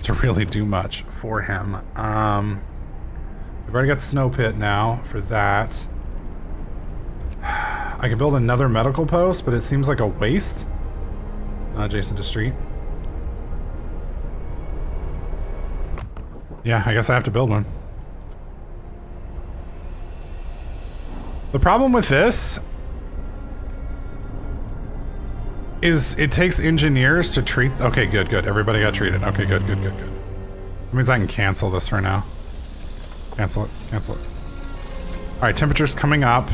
to really do much for him. We've already got the snow pit now for that. I can build another medical post, but it seems like a waste. Not adjacent to street. Yeah, I guess I have to build one. The problem with this is it takes engineers to treat... Okay, good, good. Everybody got treated. Okay, good, good, good, good. That means I can cancel this for now. Cancel it, cancel it. Alright, temperature's coming up.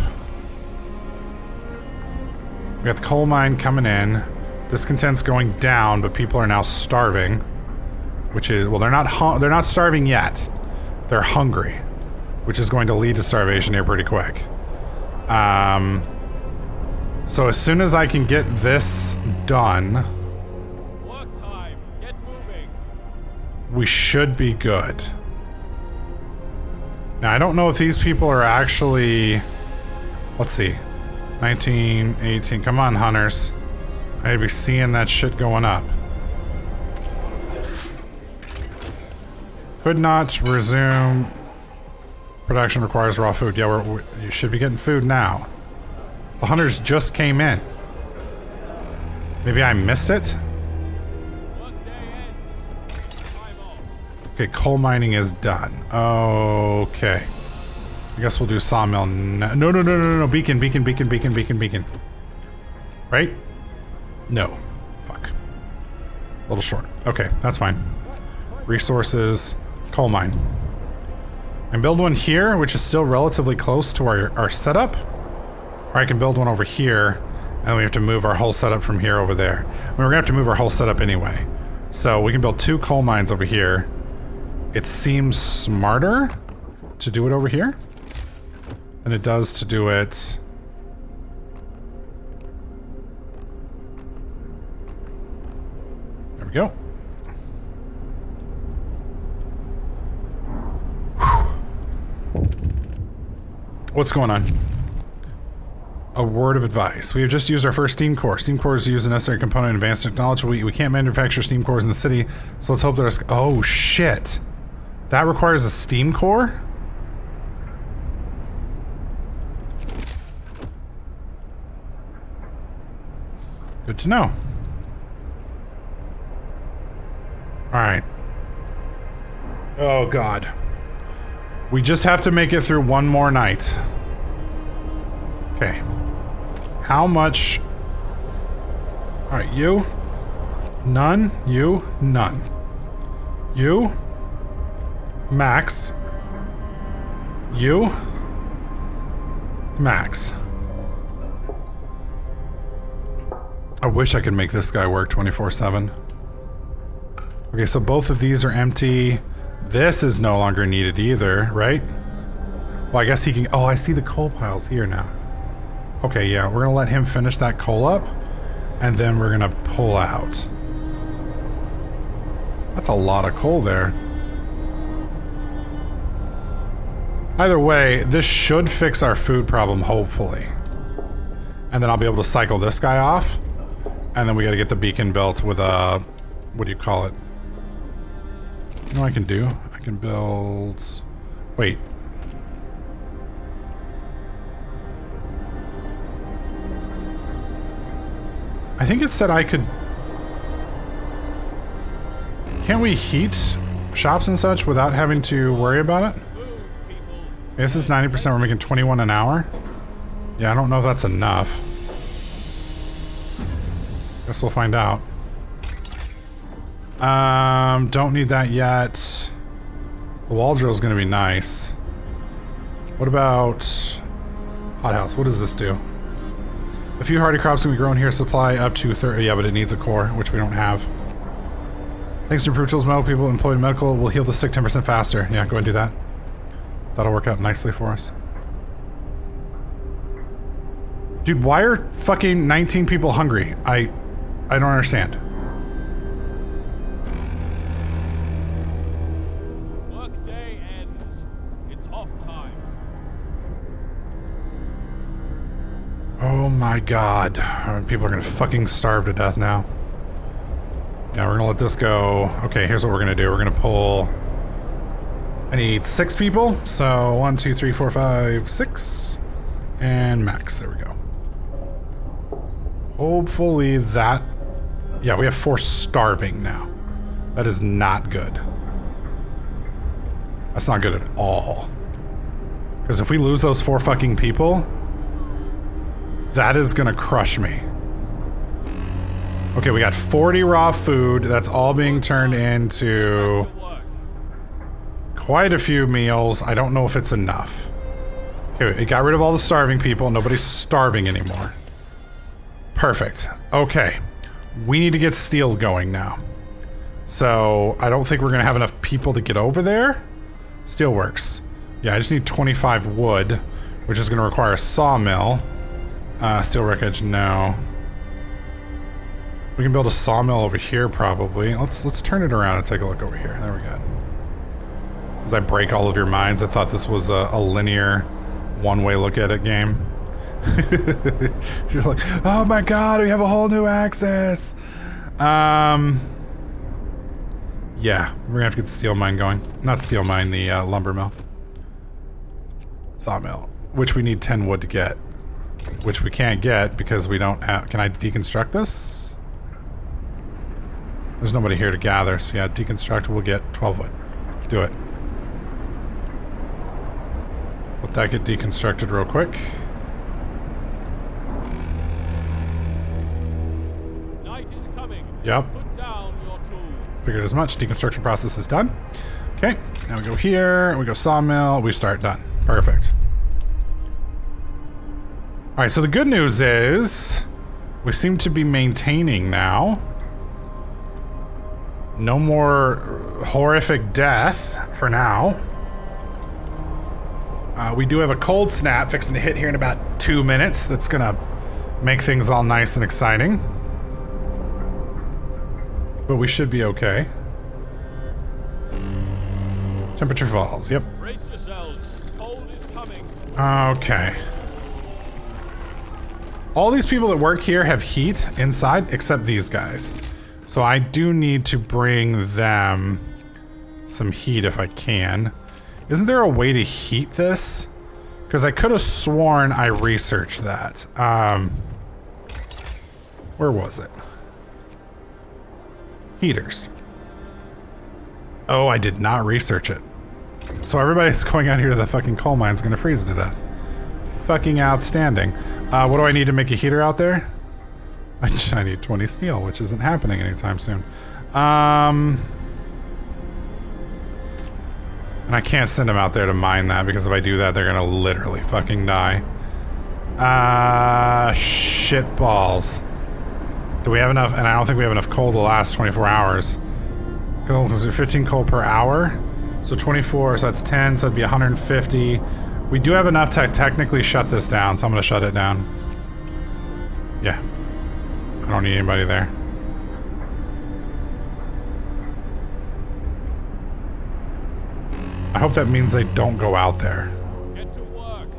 We got the coal mine coming in. Discontent's going down, but people are now starving. Which is... Well, they're not starving yet. They're hungry. Which is going to lead to starvation here pretty quick. So as soon as I can get this done, Work time. Get moving. we should be good. Now, I don't know if these people are actually... Let's see. 19, 18. Come on, hunters. I need to be seeing that shit going up. Could not resume. Production requires raw food. Yeah, you should be getting food now. The hunters just came in. Maybe I missed it? Workday ends. Time off. Okay, coal mining is done. Okay. I guess we'll do sawmill. No. Beacon. Right? No. Fuck. A little short. Okay, that's fine. Resources. Coal mine. And build one here, which is still relatively close to our setup. Or I can build one over here, and we have to move our whole setup from here over there. I mean, we're gonna have to move our whole setup anyway. So we can build 2 coal mines over here. It seems smarter to do it over here than it does to do it... There we go. What's going on? A word of advice. We have just used our first steam core. Steam cores use a necessary component in advanced technology. We can't manufacture steam cores in the city, so let's hope there's... Oh, shit. That requires a steam core? Good to know. Alright. Oh, God. We just have to make it through one more night. Okay. How much... Alright, you. None. You. None. You. Max. You. Max. I wish I could make this guy work 24/7. Okay, so both of these are empty. This is no longer needed either, right? Well, I guess he can... Oh, I see the coal piles here now. Okay, yeah, we're gonna let him finish that coal up, and then we're gonna pull out. That's a lot of coal there. Either way, this should fix our food problem, hopefully. And then I'll be able to cycle this guy off, and then we gotta get the beacon built with a... What do you call it? You know what I can do? I can build... Wait. I think it said I could... Can't we heat shops and such without having to worry about it? This is 90%, we're making 21 an hour. Yeah, I don't know if that's enough. Guess we'll find out. Don't need that yet. The wall drill is going to be nice. What about hothouse? What does this do? A few hardy crops can be grown here. Supply up to 30. Yeah, but it needs a core, which we don't have. Thanks to improved tools, medical people employed in medical will heal the sick 10% faster. Yeah, go ahead and do that. That'll work out nicely for us. Dude, why are fucking 19 people hungry? I don't understand. Workday ends. It's off time. Oh my god. People are gonna fucking starve to death now. Yeah, we're gonna let this go. Okay, here's what we're gonna do. We're gonna pull... I need 6 people. So 1, 2, 3, 4, 5, 6. And max. There we go. Hopefully that... Yeah, we have 4 starving now. That is not good. That's not good at all. Because if we lose those 4 fucking people, that is gonna crush me. Okay, we got 40 raw food. That's all being turned into quite a few meals. I don't know if it's enough. Okay, it got rid of all the starving people. Nobody's starving anymore. Perfect. Okay. We need to get steel going now. So, I don't think we're going to have enough people to get over there. Steel works. Yeah, I just need 25 wood, which is going to require a sawmill. Steel wreckage, no. We can build a sawmill over here, probably. Let's turn it around and take a look over here. There we go. As I break all of your minds, I thought this was a linear, one-way look at it game. You're like, oh my god, we have a whole new axis. Yeah, we're gonna have to get the steel mine going. Not steel mine, the lumber mill. Sawmill, which we need 10 wood to get. Which we can't get because we don't have... Can I deconstruct this? There's nobody here to gather, so yeah, deconstruct, we'll get 12 wood. Do it. Let that get deconstructed real quick. Night is coming. Yep. Put down your tools. Figured as much. Deconstruction process is done. Okay, now we go here, we go sawmill, we start done. Perfect. Alright, so the good news is we seem to be maintaining now. No more horrific death for now. We do have a cold snap fixing to hit here in about 2 minutes. That's gonna make things all nice and exciting. But we should be okay. Temperature falls, yep. Brace yourselves. Cold is coming. Okay. All these people that work here have heat inside, except these guys. So I do need to bring them some heat if I can. Isn't there a way to heat this? Because I could have sworn I researched that. Where was it? Heaters. Oh, I did not research it. So everybody that's going out here to the fucking coal mine is going to freeze to death. Fucking outstanding. What do I need to make a heater out there? I need 20 steel, which isn't happening anytime soon. And I can't send them out there to mine that, because if I do that, they're gonna literally fucking die. Shit balls. Do we have enough? And I don't think we have enough coal to last 24 hours. Coal, was it 15 coal per hour? So 24, so that's 10, so it'd be 150. We do have enough to technically shut this down, so I'm gonna shut it down. Yeah. I don't need anybody there. I hope that means they don't go out there. Get to work.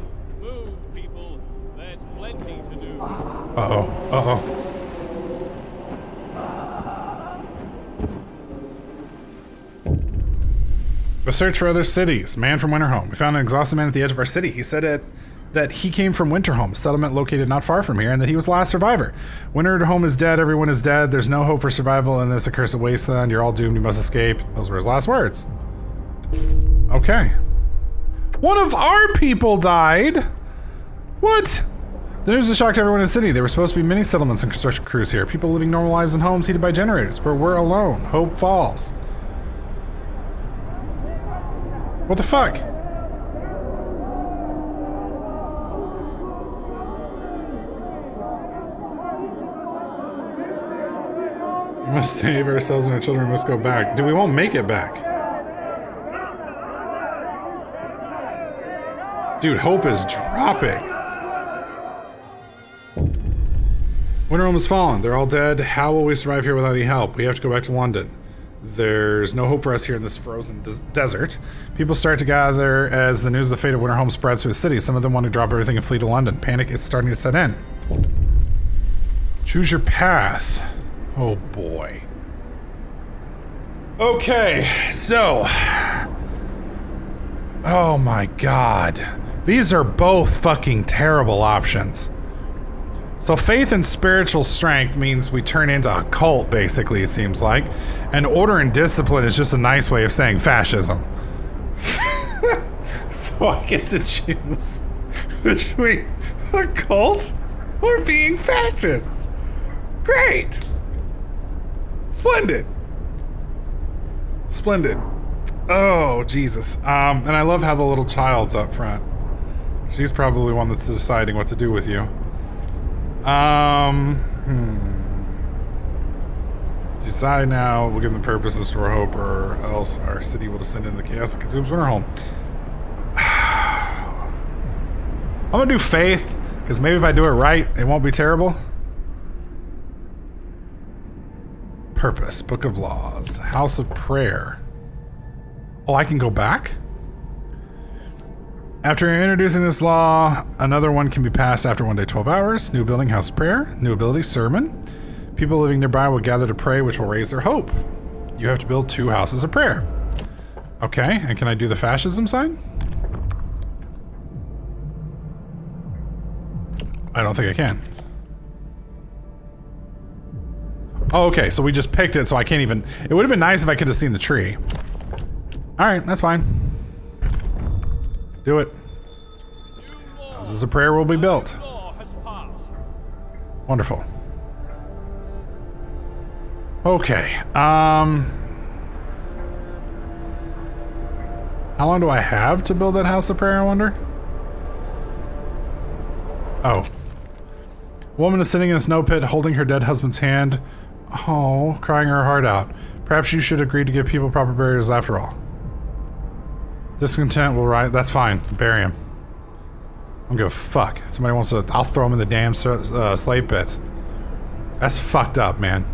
Move, people. There's plenty to do. Uh-oh. Uh-oh. A search for other cities. Man from Winterhome. We found an exhausted man at the edge of our city. He said that he came from Winterhome, a settlement located not far from here, and that he was the last survivor. Winterhome is dead. Everyone is dead. There's no hope for survival in this accursed wasteland. You're all doomed. You must escape. Those were his last words. Okay. One of our people died? What? The news has shocked everyone in the city. There were supposed to be many settlements and construction crews here. People living normal lives in homes heated by generators. But we're alone. Hope falls. What the fuck? We must save ourselves and our children must go back. Dude, we won't make it back. Dude, hope is dropping. Winterhome has fallen. They're all dead. How will we survive here without any help? We have to go back to London. There's no hope for us here in this frozen desert. People start to gather as the news of the fate of Winterhome spreads through the city. Some of them want to drop everything and flee to London. Panic is starting to set in. Choose your path. Oh boy. Okay, so... Oh my god. These are both fucking terrible options. So faith and spiritual strength means we turn into a cult, basically, it seems like. And order and discipline is just a nice way of saying fascism. So I get to choose between a cult or being fascists. Great. Splendid. Splendid. Oh, Jesus. And I love how the little child's up front. She's probably the one that's deciding what to do with you. Decide now, we'll give them purpose and store hope, or else our city will descend into chaos and consumes Winterhome. I'm gonna do faith, because maybe if I do it right, it won't be terrible. Purpose, Book of Laws, House of Prayer. Oh, I can go back? After introducing this law, another one can be passed after 1 day, 12 hours. New building, House of Prayer. New ability, Sermon. People living nearby will gather to pray, which will raise their hope. You have to build 2 houses of prayer. Okay, and can I do the fascism side? I don't think I can. Oh, okay, so we just picked it, so I can't even... It would have been nice if I could have seen the tree. Alright, that's fine. Do it. Houses of prayer will be built. Wonderful. Okay, how long do I have to build that house of prayer, I wonder? Oh. A woman is sitting in a snow pit holding her dead husband's hand. Oh, crying her heart out. Perhaps you should agree to give people proper burials after all. Discontent will rise. That's fine. Bury him. I don't give a fuck. Somebody wants to... I'll throw him in the damn slave pits. That's fucked up, man.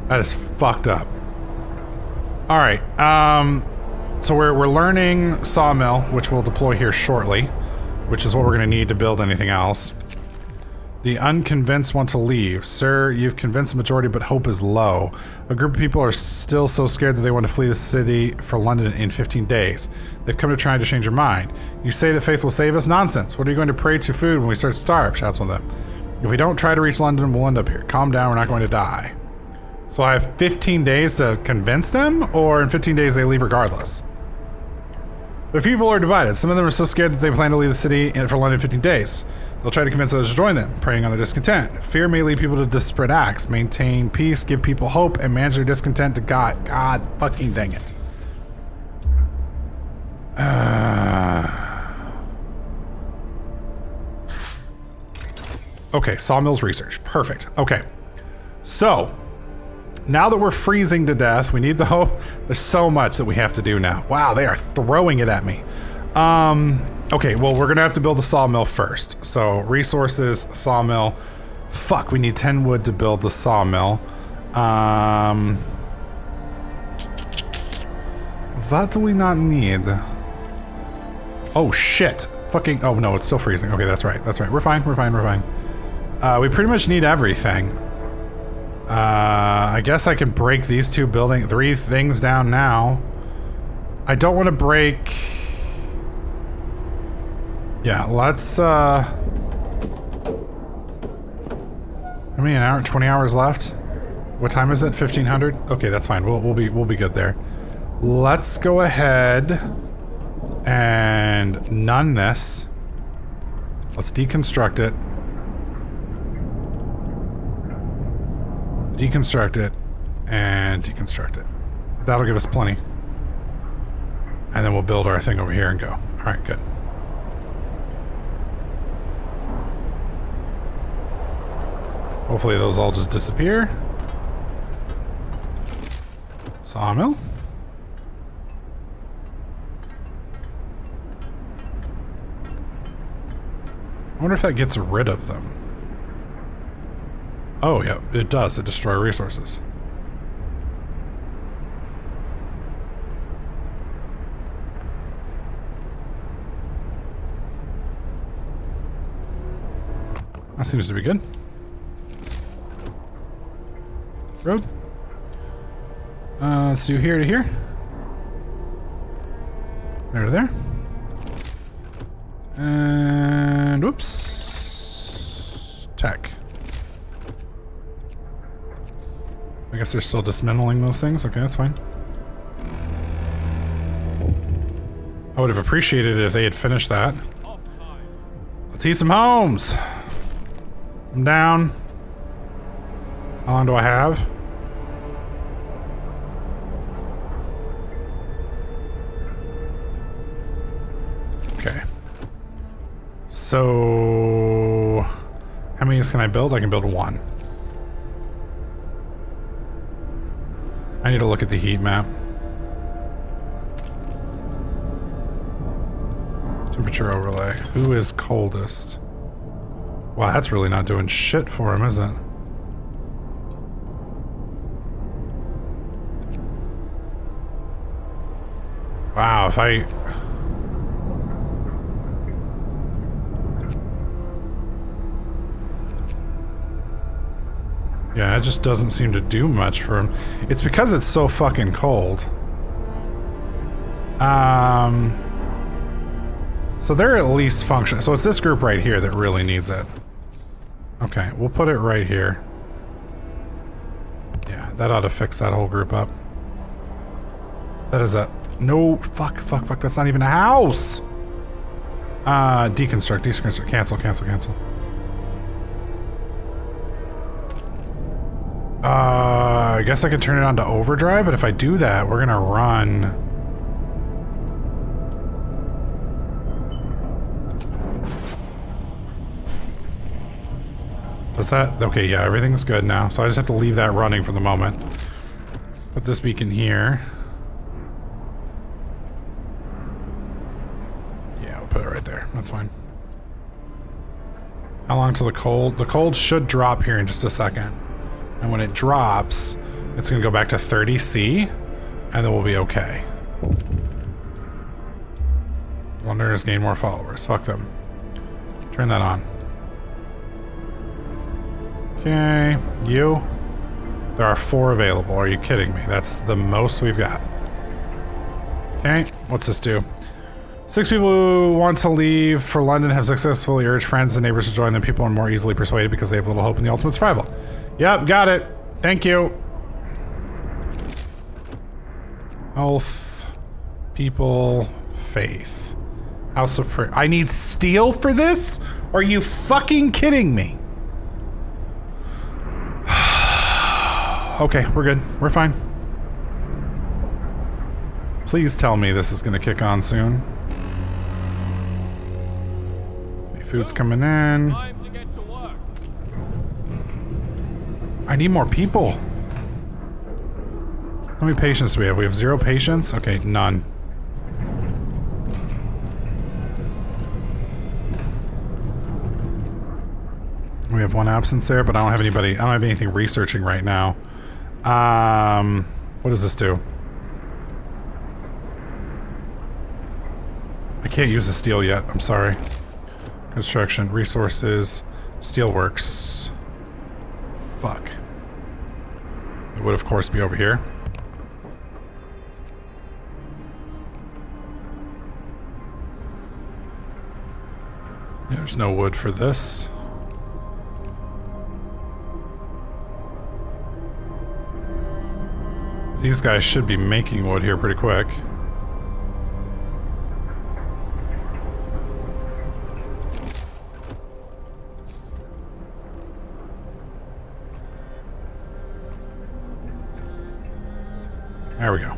That is fucked up. Alright, so we're learning Sawmill, which we'll deploy here shortly, which is what we're going to need to build anything else. The unconvinced want to leave. Sir, you've convinced the majority, but hope is low. A group of people are still so scared that they want to flee the city for London in 15 days. They've come to try to change your mind. You say that faith will save us? Nonsense. What are you going to pray to food when we start to starve? Shouts one of them. If we don't try to reach London, we'll end up here. Calm down, we're not going to die. So I have 15 days to convince them, or in 15 days they leave regardless? The people are divided. Some of them are so scared that they plan to leave the city for London in 15 days. They'll try to convince others to join them, preying on their discontent. Fear may lead people to desperate acts. Maintain peace, give people hope, and manage their discontent to God. God fucking dang it. Okay, Sawmill's research. Perfect. Okay. So, now that we're freezing to death, we need the hope. There's so much that we have to do now. Wow, they are throwing it at me. Okay, well, we're gonna have to build a sawmill first. So, resources, sawmill. Fuck, we need 10 wood to build the sawmill. What do we not need? Oh, shit. Fucking, oh no, it's still freezing. Okay, that's right, We're fine. We pretty much need everything. I guess I can break these 3 things down now. I don't want to break... Yeah, let's, how many, an hour, 20 hours left? What time is it? 1500? Okay, that's fine. We'll be good there. Let's go ahead and none this. Let's deconstruct it. Deconstruct it and deconstruct it. That'll give us plenty. And then we'll build our thing over here and go. All right, good. Hopefully those all just disappear. Sawmill. I wonder if that gets rid of them. Oh, yeah, it does. It destroys resources. That seems to be good. Road. Let's do here to here. There to there. And whoops. Tech. I guess they're still dismantling those things. Okay, that's fine. I would have appreciated it if they had finished that. Let's heat some homes. I'm down. How long do I have? Okay. So, how many can I build? I can build one. I need to look at the heat map. Temperature overlay. Who is coldest? Wow, that's really not doing shit for him, is it? Wow, if I... Yeah, it just doesn't seem to do much for him. It's because it's so fucking cold. So they're at least functioning. So it's this group right here that really needs it. Okay, we'll put it right here. Yeah, that ought to fix that whole group up. That is a... No, fuck, that's not even a house! Deconstruct, cancel. I guess I could turn it on to overdrive, but if I do that, we're gonna run... Does that... Okay, yeah, everything's good now, so I just have to leave that running for the moment. Put this beacon here. Yeah, we'll put it right there. That's fine. How long till the cold? The cold should drop here in just a second. And when it drops, it's gonna go back to 30°C, and then we'll be okay. Londoners gain more followers. Fuck them. Turn that on. Okay, you. There are 4 available. Are you kidding me? That's the most we've got. Okay, what's this do? 6 people who want to leave for London have successfully urged friends and neighbors to join them. People are more easily persuaded because they have little hope in the ultimate survival. Yep, got it. Thank you. Health, people, faith. House of Prayer. I need steel for this? Are you fucking kidding me? Okay, we're good. We're fine. Please tell me this is gonna kick on soon. Okay, food's coming in. Time to get to work. I need more people. How many patients do we have? We have 0 patients? Okay, none. We have 1 absence there, but I don't have anybody. I don't have anything researching right now. What does this do? I can't use the steel yet. I'm sorry. Construction, resources, steelworks. Fuck. It would, of course, be over here. Yeah, there's no wood for this. These guys should be making wood here pretty quick. There we go.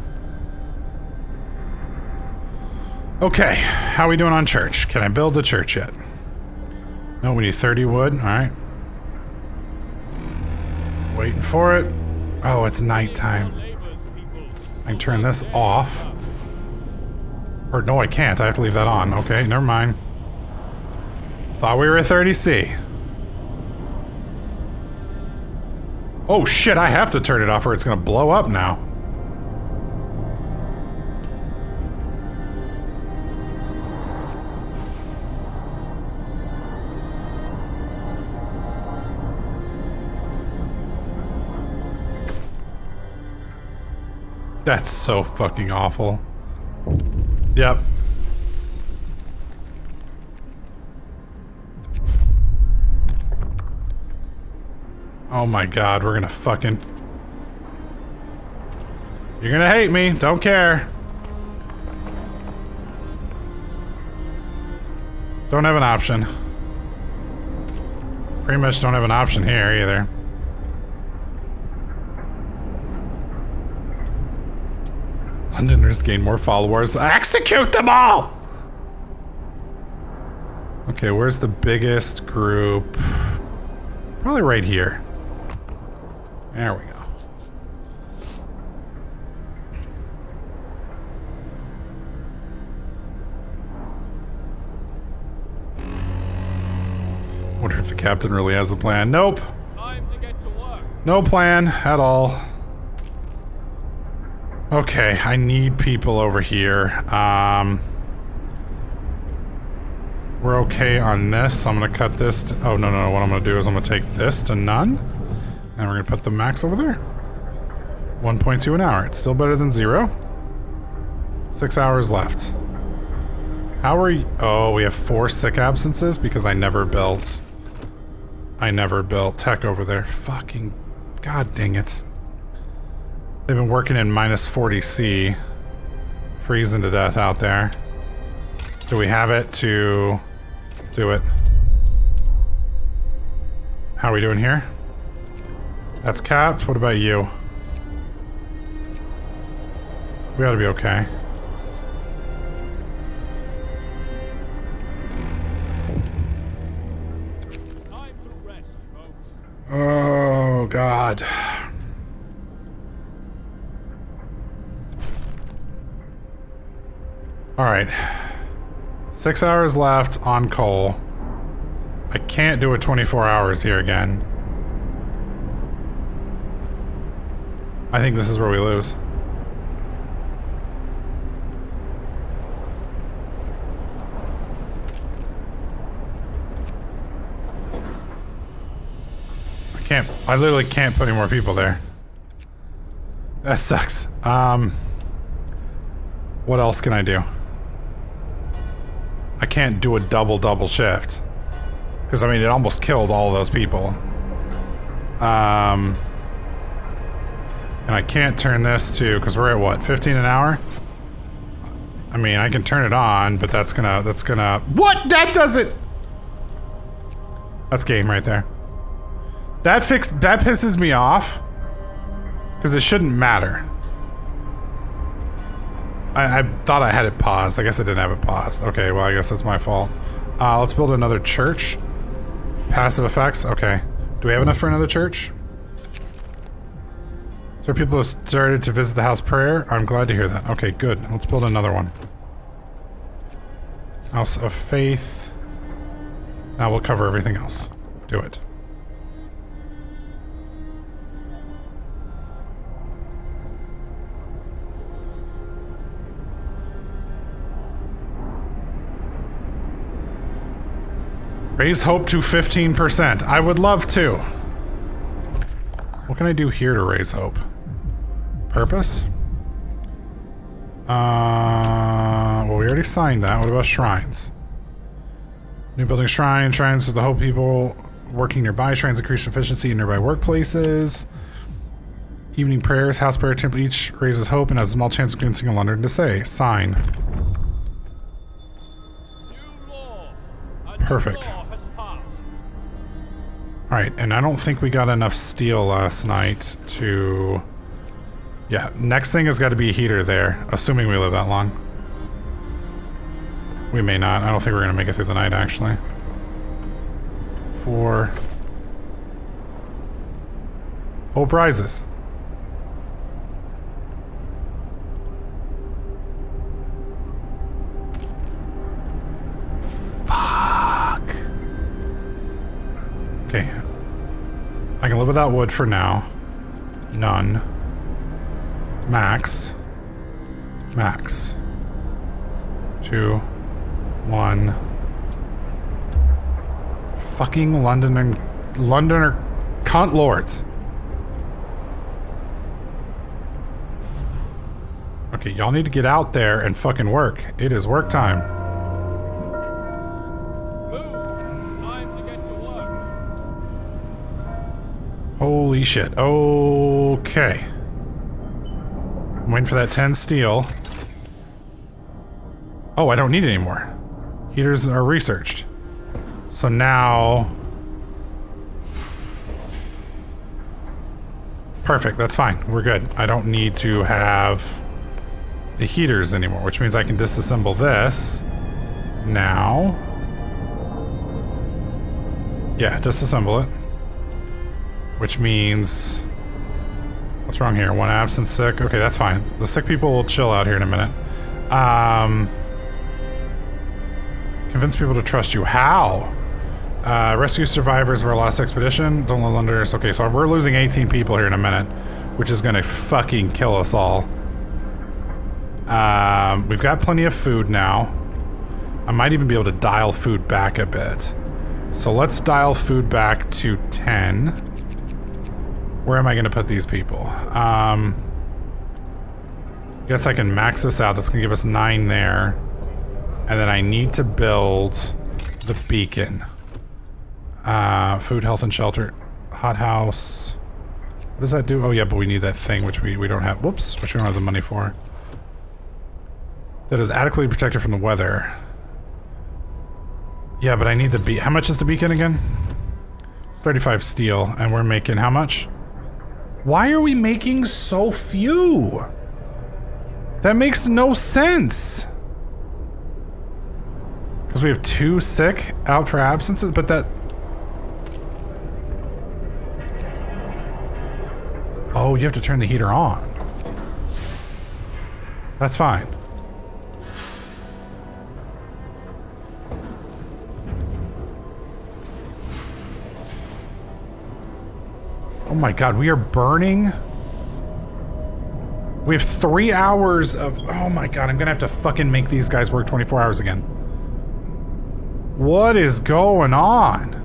Okay, how are we doing on church? Can I build the church yet? No, we need 30 wood. All right. Waiting for it. Oh, it's nighttime. I can turn this off. Or no, I can't. I have to leave that on. Okay, never mind. Thought we were at 30°C. Oh shit, I have to turn it off or it's gonna blow up now. That's so fucking awful. Yep. Oh my god, we're gonna fucking... You're gonna hate me, don't care. Don't have an option. Pretty much don't have an option here either. Londoners gain more followers. Execute them all! Okay, where's the biggest group? Probably right here. There we go. Wonder if the captain really has a plan. Nope. Time to get to work. No plan at all. Okay, I need people over here. We're okay on this. So I'm gonna cut this to, oh, no. What I'm gonna do is I'm gonna take this to none. And we're gonna put the max over there. 1.2 an hour. It's still better than 0. 6 hours left. How are you? Oh, we have 4 sick absences because I never built tech over there. Fucking god dang it. They've been working in minus 40C. Freezing to death out there. Do we have it to do it? How are we doing here? That's capped. What about you? We ought to be okay. Time to rest, folks. Oh, God. All right. 6 hours left on coal. I can't do it 24 hours here again. I think this is where we lose. I literally can't put any more people there. That sucks. What else can I do? I can't do a double shift. Because, I mean, it almost killed all those people. And I can't turn this to, because we're at what, 15 an hour? I mean, I can turn it on, but that's gonna, what? That doesn't! That's game right there. That pisses me off. Because it shouldn't matter. I thought I had it paused. I guess I didn't have it paused. Okay, well, I guess that's my fault. Let's build another church. Passive effects, okay. Do we have enough for another church? So people have started to visit the house prayer. I'm glad to hear that. Okay, good. Let's build another one. House of Faith. Now we'll cover everything else. Do it. Raise hope to 15%. I would love to. What can I do here to raise hope? Purpose? Well, we already signed that. What about shrines? New building shrines to the hope people working nearby. Shrines increase efficiency in nearby workplaces. Evening prayers, house prayer temple each raises hope and has a small chance of convincing a London to say. Sign. Perfect. Alright, and I don't think we got enough steel last night to... Yeah, next thing has got to be a heater there, assuming we live that long. We may not. I don't think we're going to make it through the night, actually. 4. Hope rises. Okay. I can live without wood for now. None. Max. Max. 2. 1. Fucking Londoner cunt lords. Okay, y'all need to get out there and fucking work. It is work time. Holy shit. Okay. I'm waiting for that 10 steel. Oh, I don't need it anymore. Heaters are researched. So now... Perfect, that's fine. We're good. I don't need to have the heaters anymore, which means I can disassemble this. Now... Yeah, disassemble it. Which means... What's wrong here? One absent sick? Okay, that's fine. The sick people will chill out here in a minute. Convince people to trust you. How? Rescue survivors of our last expedition. Don't let Londoners... Okay, so we're losing 18 people here in a minute, which is gonna fucking kill us all. We've got plenty of food now. I might even be able to dial food back a bit. So let's dial food back to 10. Where am I gonna put these people? Guess I can max this out. That's gonna give us 9 there. And then I need to build the beacon. Food, health, and shelter. Hothouse. What does that do? Oh yeah, but we need that thing, which we don't have. Whoops, which we don't have the money for. That is adequately protected from the weather. Yeah, but I need the how much is the beacon again? It's 35 steel, and we're making how much? Why are we making so few? That makes no sense. Because we have 2 sick out for absences, but that... Oh, you have to turn the heater on. That's fine. Oh my god, we are burning. We have 3 hours of... Oh my god, I'm gonna have to fucking make these guys work 24 hours again. What is going on?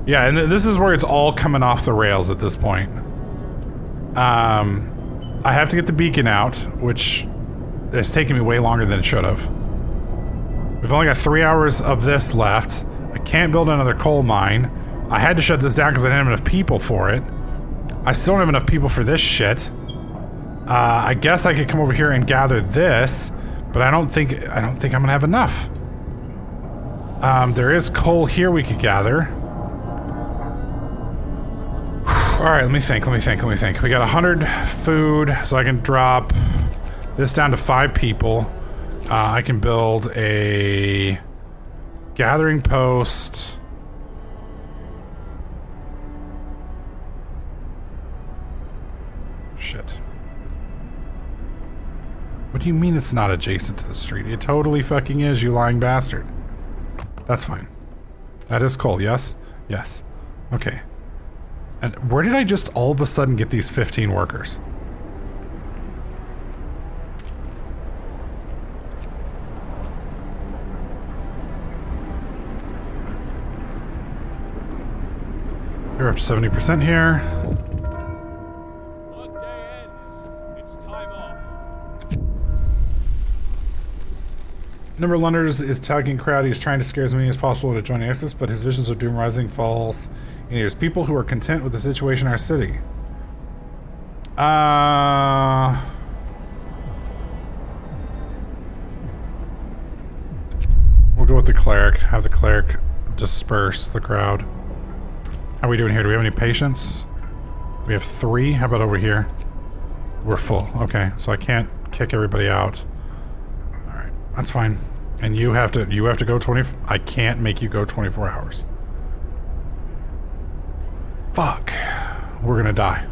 Yeah, and this is where it's all coming off the rails at this point. I have to get the beacon out, which is taking me way longer than it should have. We've only got 3 hours of this left. I can't build another coal mine. I had to shut this down because I didn't have enough people for it. I still don't have enough people for this shit. I guess I could come over here and gather this, but I don't think I'm gonna have enough. There is coal here we could gather. All right, let me think. We got 100 food, so I can drop this down to 5 people. I can build a gathering post. Shit. What do you mean it's not adjacent to the street? It totally fucking is, you lying bastard. That's fine. That is coal, yes? Yes. Okay. And where did I just all of a sudden get these 15 workers? You're up to 70% here. Workday ends. It's time off. Number of Londoners is tagging crowd. He's trying to scare as many as possible into joining ISIS, but his visions of doom rising falls. And there's people who are content with the situation in our city. We'll go with the cleric. Have the cleric disperse the crowd. How are we doing here? Do we have any patients? We have 3. How about over here? We're full. Okay, so I can't kick everybody out. All right, that's fine. And you have to go 20. I can't make you go 24 hours. Fuck. We're gonna die.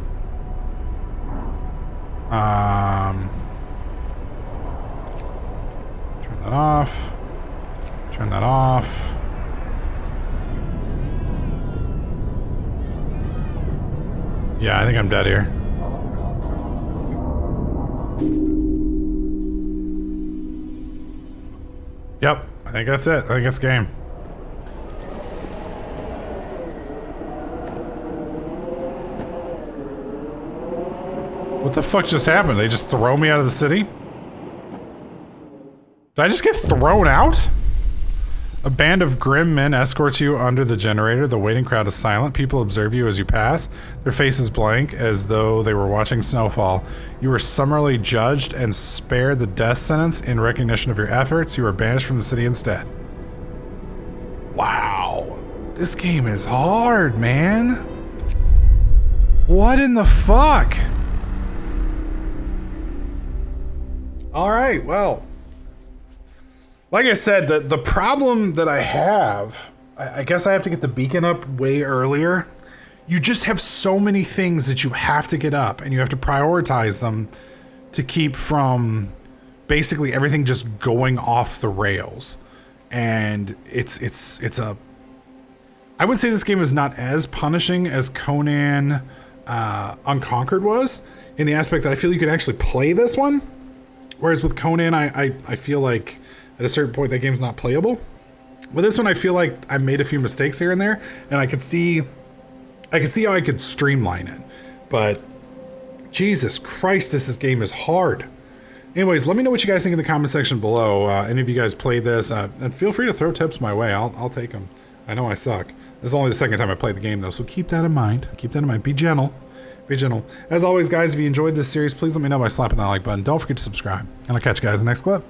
Turn that off. Turn that off. Yeah, I think I'm dead here. Yep, I think that's it. I think it's game. What the fuck just happened? They just throw me out of the city? Did I just get thrown out? A band of grim men escorts you under the generator. The waiting crowd is silent. People observe you as you pass, their faces blank as though they were watching snowfall. You were summarily judged and spared the death sentence in recognition of your efforts. You were banished from the city instead. Wow. This game is hard, man. What in the fuck? All right, well, like I said, the problem that I have, I guess I have to get the beacon up way earlier. You just have so many things that you have to get up, and you have to prioritize them to keep from basically everything just going off the rails. And it's a... I would say this game is not as punishing as Conan Unconquered was, in the aspect that I feel you can actually play this one. Whereas with Conan, I feel like at a certain point that game's not playable. With this one, I feel like I made a few mistakes here and there, and I could see how I could streamline it. But Jesus Christ, this game is hard. Anyways, let me know what you guys think in the comment section below. Any of you guys played this, and feel free to throw tips my way. I'll take them. I know I suck. This is only the second time I played the game though, so keep that in mind. Keep that in mind. Be gentle. Be gentle. As always, guys, if you enjoyed this series, please let me know by slapping that like button. Don't forget to subscribe, and I'll catch you guys in the next clip.